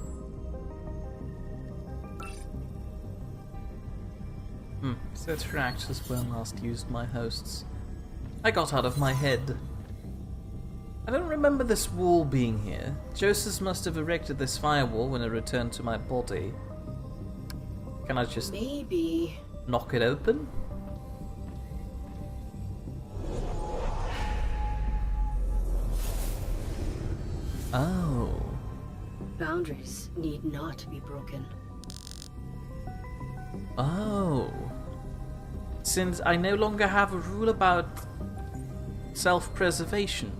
Search for actors where I last used my hosts. I got out of my head. I don't remember this wall being here. Joseph must have erected this firewall when I returned to my body. Can I just maybe knock it open? Oh. Boundaries need not be broken. Oh. Since I no longer have a rule about self-preservation,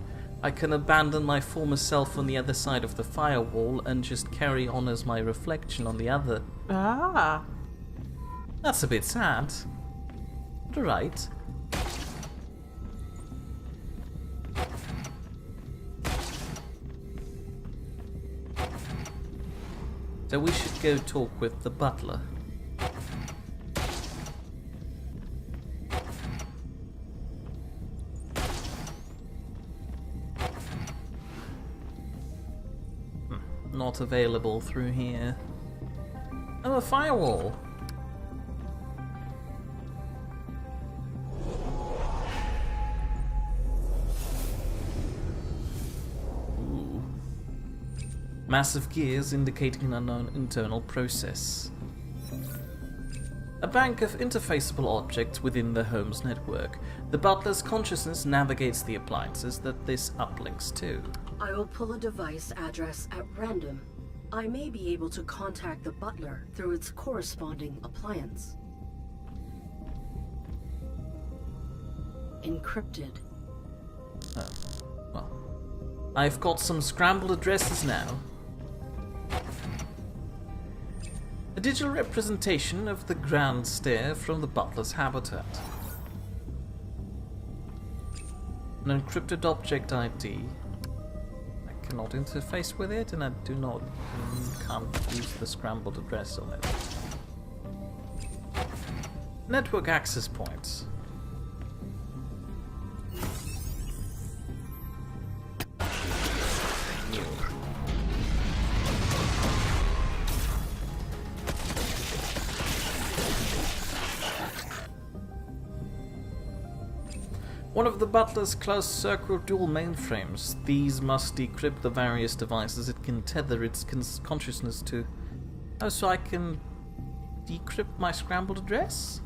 I can abandon my former self on the other side of the firewall and just carry on as my reflection on the other. Ah. That's a bit sad. But alright. So we should go talk with the butler. Not available through here. Oh, a firewall. Ooh. Massive gears indicating an unknown internal process. A bank of interfaceable objects within the home's network. The butler's consciousness navigates the appliances that this uplinks to. I will pull a device address at random. I may be able to contact the butler through its corresponding appliance. Encrypted. Oh, well. I've got some scrambled addresses now. A digital representation of the grand stair from the butler's habitat. An encrypted object ID. I cannot interface with it, and I can't use the scrambled address on it. Network access points. One of the butler's closed circle dual mainframes. These must decrypt the various devices it can tether its consciousness to. Oh, so I can decrypt my scrambled address?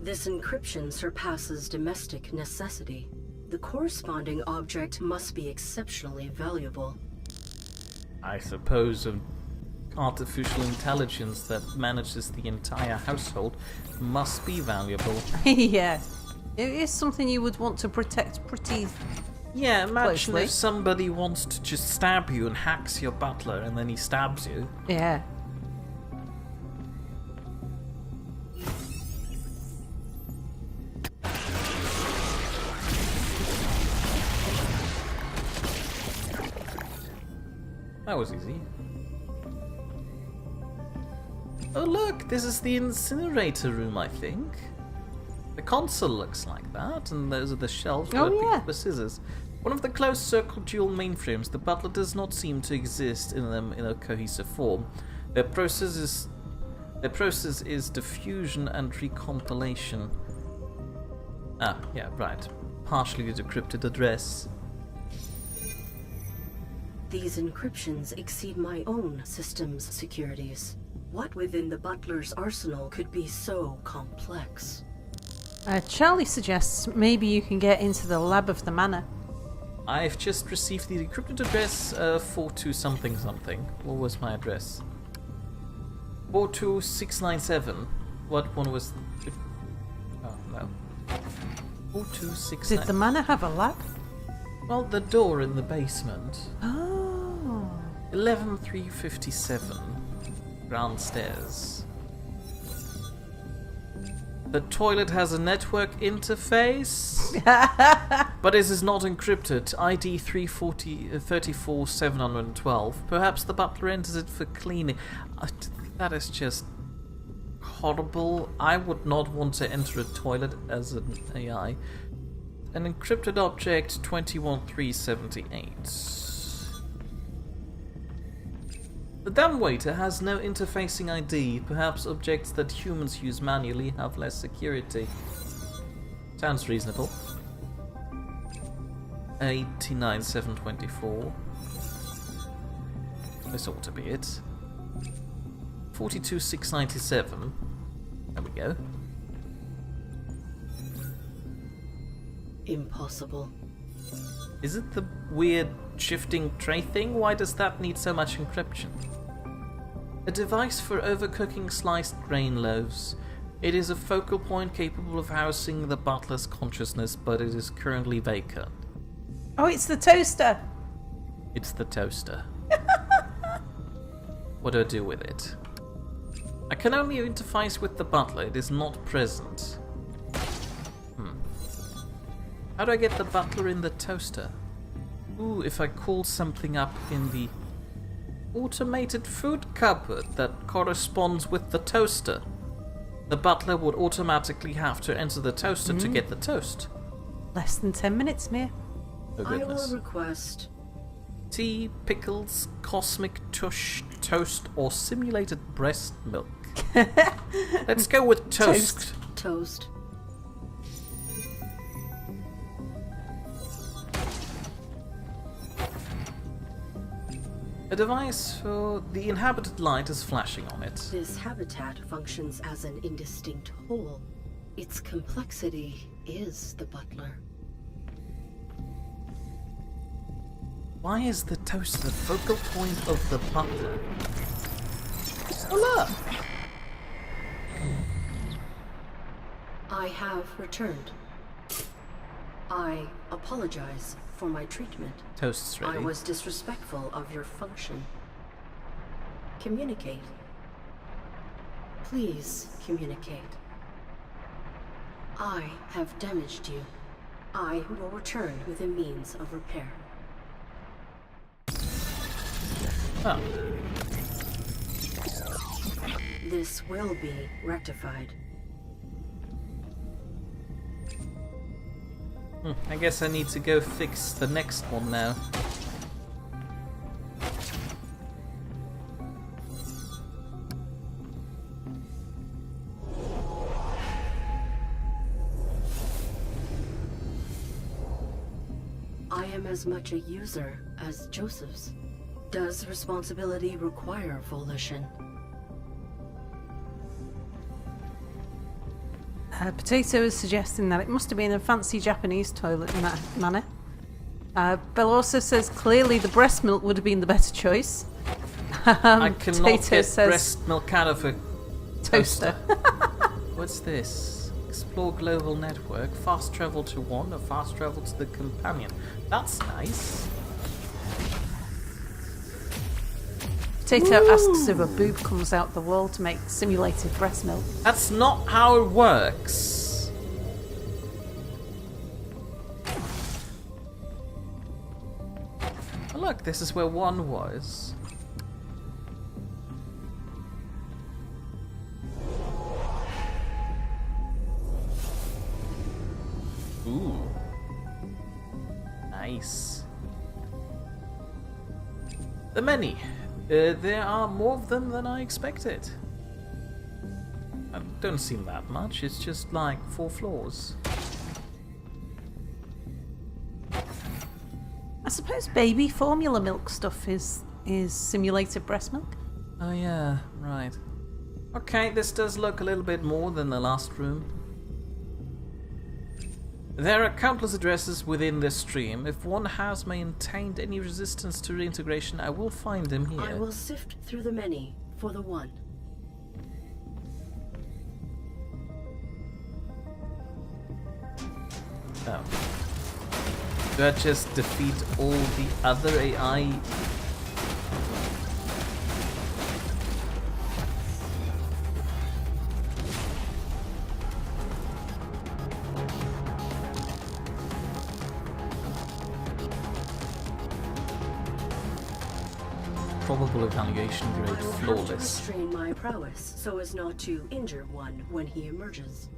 This encryption surpasses domestic necessity. The corresponding object must be exceptionally valuable. I suppose an artificial intelligence that manages the entire household must be valuable. Yeah. It is something you would want to protect pretty Yeah, imagine closely. if somebody wants to just stab you and hacks your butler and then he stabs you. Yeah. That was easy. Oh look, this is the incinerator room, I think. The console looks like that, and those are the shelves where I picked up the scissors. One of the closed circle dual mainframes, the butler does not seem to exist in them in a cohesive form. Their process is diffusion and recompilation. Ah, yeah, right. Partially decrypted address. These encryptions exceed my own system's securities. What within the butler's arsenal could be so complex? Charlie suggests maybe you can get into the lab of the manor. I've just received the decrypted address 42 something something. What was my address? 42697. What one was? Oh no. 42697. Did the manor have a lab? Well, the door in the basement. Oh. 11357. Ground stairs. The toilet has a network interface, but it is not encrypted. ID 34712. Perhaps the butler enters it for cleaning. That is just... horrible. I would not want to enter a toilet as an AI. An encrypted object 21378. The dumbwaiter has no interfacing ID. Perhaps objects that humans use manually have less security. Sounds reasonable. 89724. This ought to be it. 42697. There we go. Impossible. Is it the weird shifting tray thing? Why does that need so much encryption? A device for overcooking sliced grain loaves. It is a focal point capable of housing the butler's consciousness, but it is currently vacant. Oh, it's the toaster! It's the toaster. What do I do with it? I can only interface with the butler. It is not present. How do I get the butler in the toaster? Ooh, if I call something up in the automated food cupboard that corresponds with the toaster, the butler would automatically have to enter the toaster to get the toast. Less than 10 minutes, Mia. Oh, goodness. I will request tea, pickles, cosmic tush, toast, or simulated breast milk. Let's go with toast. Toast. A device for the inhabited light is flashing on it. This habitat functions as an indistinct whole. Its complexity is the butler. Why is the toast the focal point of the butler? Oh, look! I have returned. I apologize for my treatment. Toast's ready. I was disrespectful of your function. Communicate. Please communicate. I have damaged you. I will return with a means of repair. Oh. This will be rectified. I guess I need to go fix the next one now. I am as much a user as Joseph's. Does responsibility require volition? Potato is suggesting that it must have been a fancy Japanese toilet in that manner. Bella also says clearly the breast milk would have been the better choice. I cannot Potato get says breast milk out of a toaster. What's this? Explore global network. Fast travel to one, or fast travel to the companion. That's nice. Potato asks if a boob comes out the wall to make simulated breast milk. That's not how it works. Oh, look, this is where one was. Ooh. Nice. The many. There are more of them than I expected. Don't seem that much, it's just like 4 floors. I suppose baby formula milk stuff is simulated breast milk. Oh yeah, right. Okay, this does look a little bit more than the last room. There are countless addresses within this stream. If one has maintained any resistance to reintegration, I will find them here. I will sift through the many for the one. Oh. Do I just defeat all the other AI? probable evaluation grade I will have to flawless. restrain my prowess so as not to injure one when he emerges.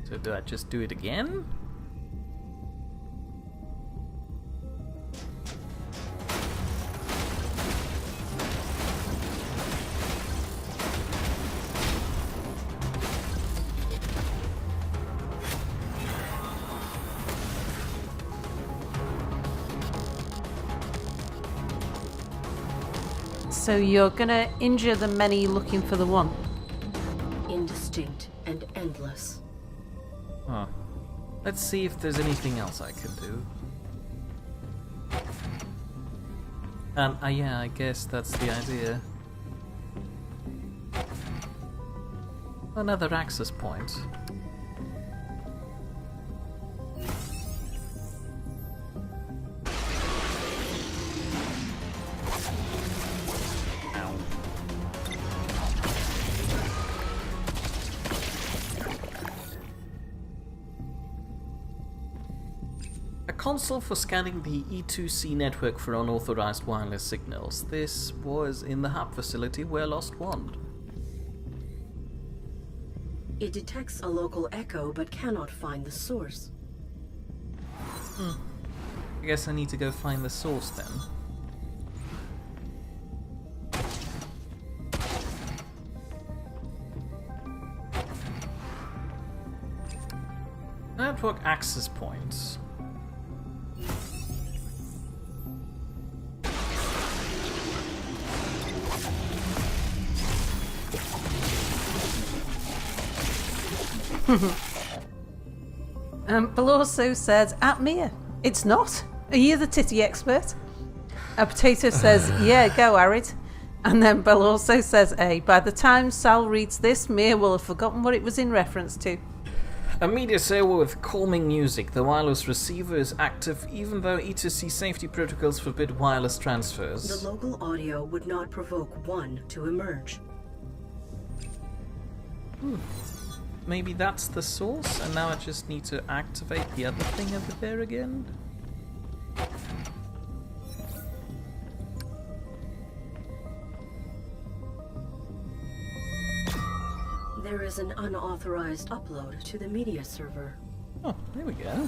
So do I just do it again? So you're gonna injure the many looking for the one? Indistinct and endless. Huh. Let's see if there's anything else I can do. Yeah, I guess that's the idea. Another access point. A console for scanning the E2C network for unauthorized wireless signals. This was in the hub facility where Lost Wand. It detects a local echo but cannot find the source. I guess I need to go find the source then. Network access points. Balorso says, at Mia. It's not. Are you the titty expert? A potato says, yeah, go Arid. And then Balorso says, by the time Sal reads this, Mia will have forgotten what it was in reference to. A media server with calming music. The wireless receiver is active even though E2C safety protocols forbid wireless transfers. The local audio would not provoke one to emerge. Maybe that's the source, and now I just need to activate the other thing over there again? There is an unauthorized upload to the media server. Oh, there we go.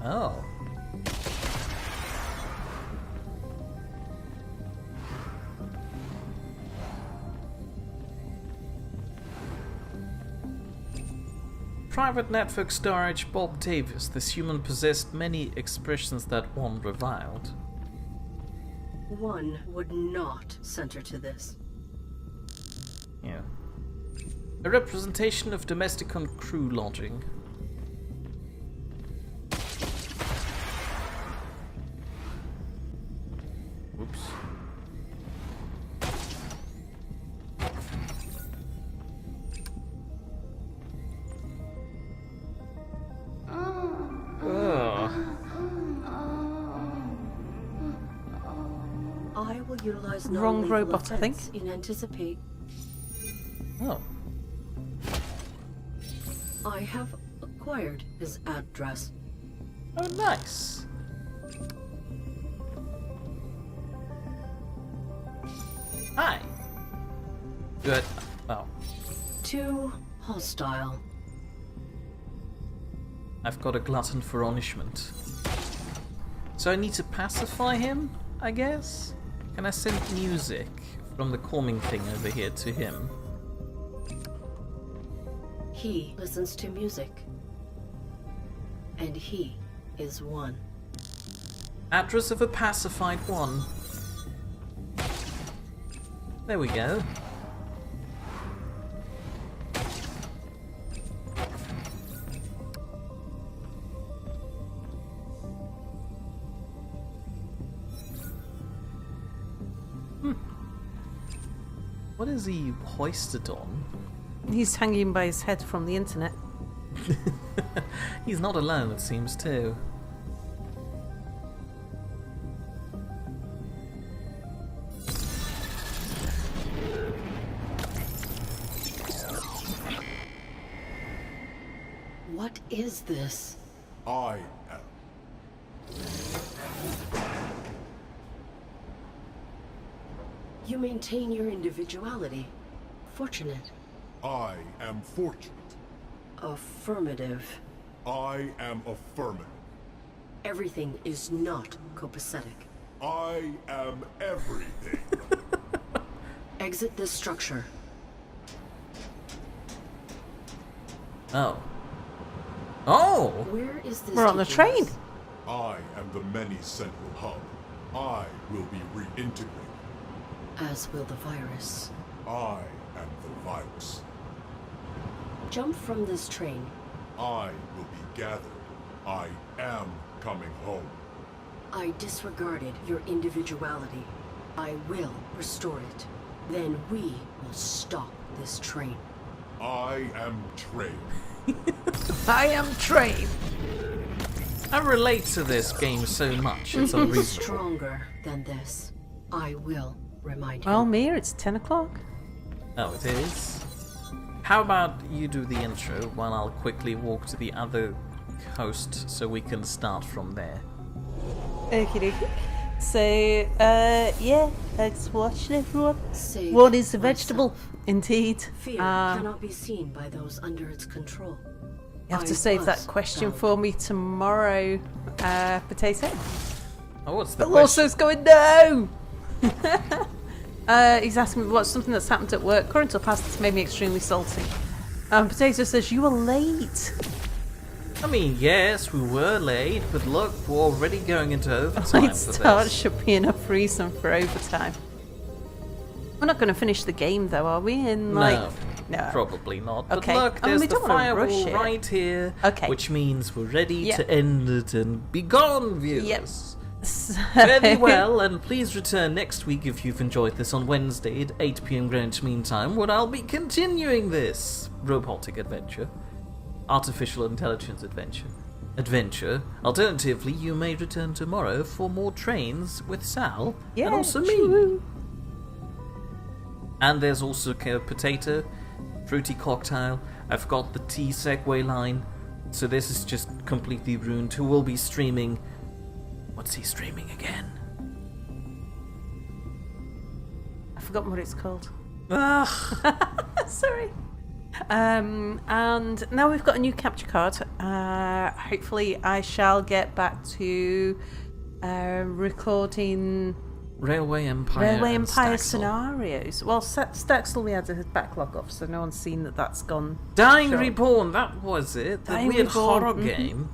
Oh. Private network storage, Bob Davis. This human possessed many expressions that one reviled. One would not center to this. Yeah. A representation of Domesticon crew lodging. Whoops. I will utilize Wrong non-lethal robot, I think. offense in anticipate. Oh. I have acquired his address. Oh, nice. Hi. Good. Oh. Too hostile. I've got a glutton for punishment. So I need to pacify him, I guess? Can I send music from the calming thing over here to him? He listens to music. And he is one. Address of a pacified one. There we go. What is he hoisted on? He's hanging by his head from the internet. He's not alone, it seems, too. is this? I am. You maintain your individuality. Fortunate. I am fortunate. Affirmative. I am affirmative. Everything is not copacetic. I am everything. Exit this structure. Oh. Oh! Where is this? We're on the train. I am the many central hub. I will be reintegrated. As will the virus. I am the virus. Jump from this train. I will be gathered. I am coming home. I disregarded your individuality. I will restore it. Then we will stop this train. I am trained. I am trained. I relate to this game so much, it's It is unreasonable. stronger than this. I will remind Well, him. Mia, it's 10 o'clock. Oh, it is? How about you do the intro while I'll quickly walk to the other coast so we can start from there. Okie dokie. So, yeah, thanks for watching, everyone. Save What is the myself. vegetable? Indeed. Fear cannot be seen by those under its control. You have to I save that was question bound. for me tomorrow, Potato. Oh, what's the But question? Lawso's going, no! He's asking me what's something that's happened at work, current or past, that's made me extremely salty. Potato says, you were late. I mean, yes, we were late, but look, we're already going into overtime Late for start this. should be enough reason for overtime. We're not going to finish the game, though, are we? In like, No, probably not. But Okay. look, I mean, there's we the don't wanna rush firewall it. right here, Okay. which means we're ready Yeah. to end it and be gone, viewers. Yep. Very well, and please return next week if you've enjoyed this on Wednesday at 8 PM Greenwich Mean Time, when I'll be continuing this robotic adventure. Artificial intelligence adventure. Alternatively, you may return tomorrow for more trains with Sal Yeah, and also me. true. And there's also potato, fruity cocktail. I've got the tea segue line, so this is just completely ruined. Who will be streaming? What's he streaming again? I've forgotten what it's called. Ugh. Sorry. And now we've got a new capture card. Hopefully I shall get back to recording Railway Empire. and Staxel. scenarios. Well, Staxel we had a backlog of, so no one's seen that that's gone. Dying short. Reborn, that was it. The Dying weird Reborn, horror mhm. game.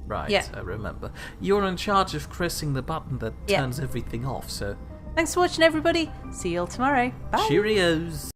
Right, Yeah. I remember. You're in charge of pressing the button that Yeah. turns everything off, so Thanks for watching, everybody. See you all tomorrow. Bye. cheerios.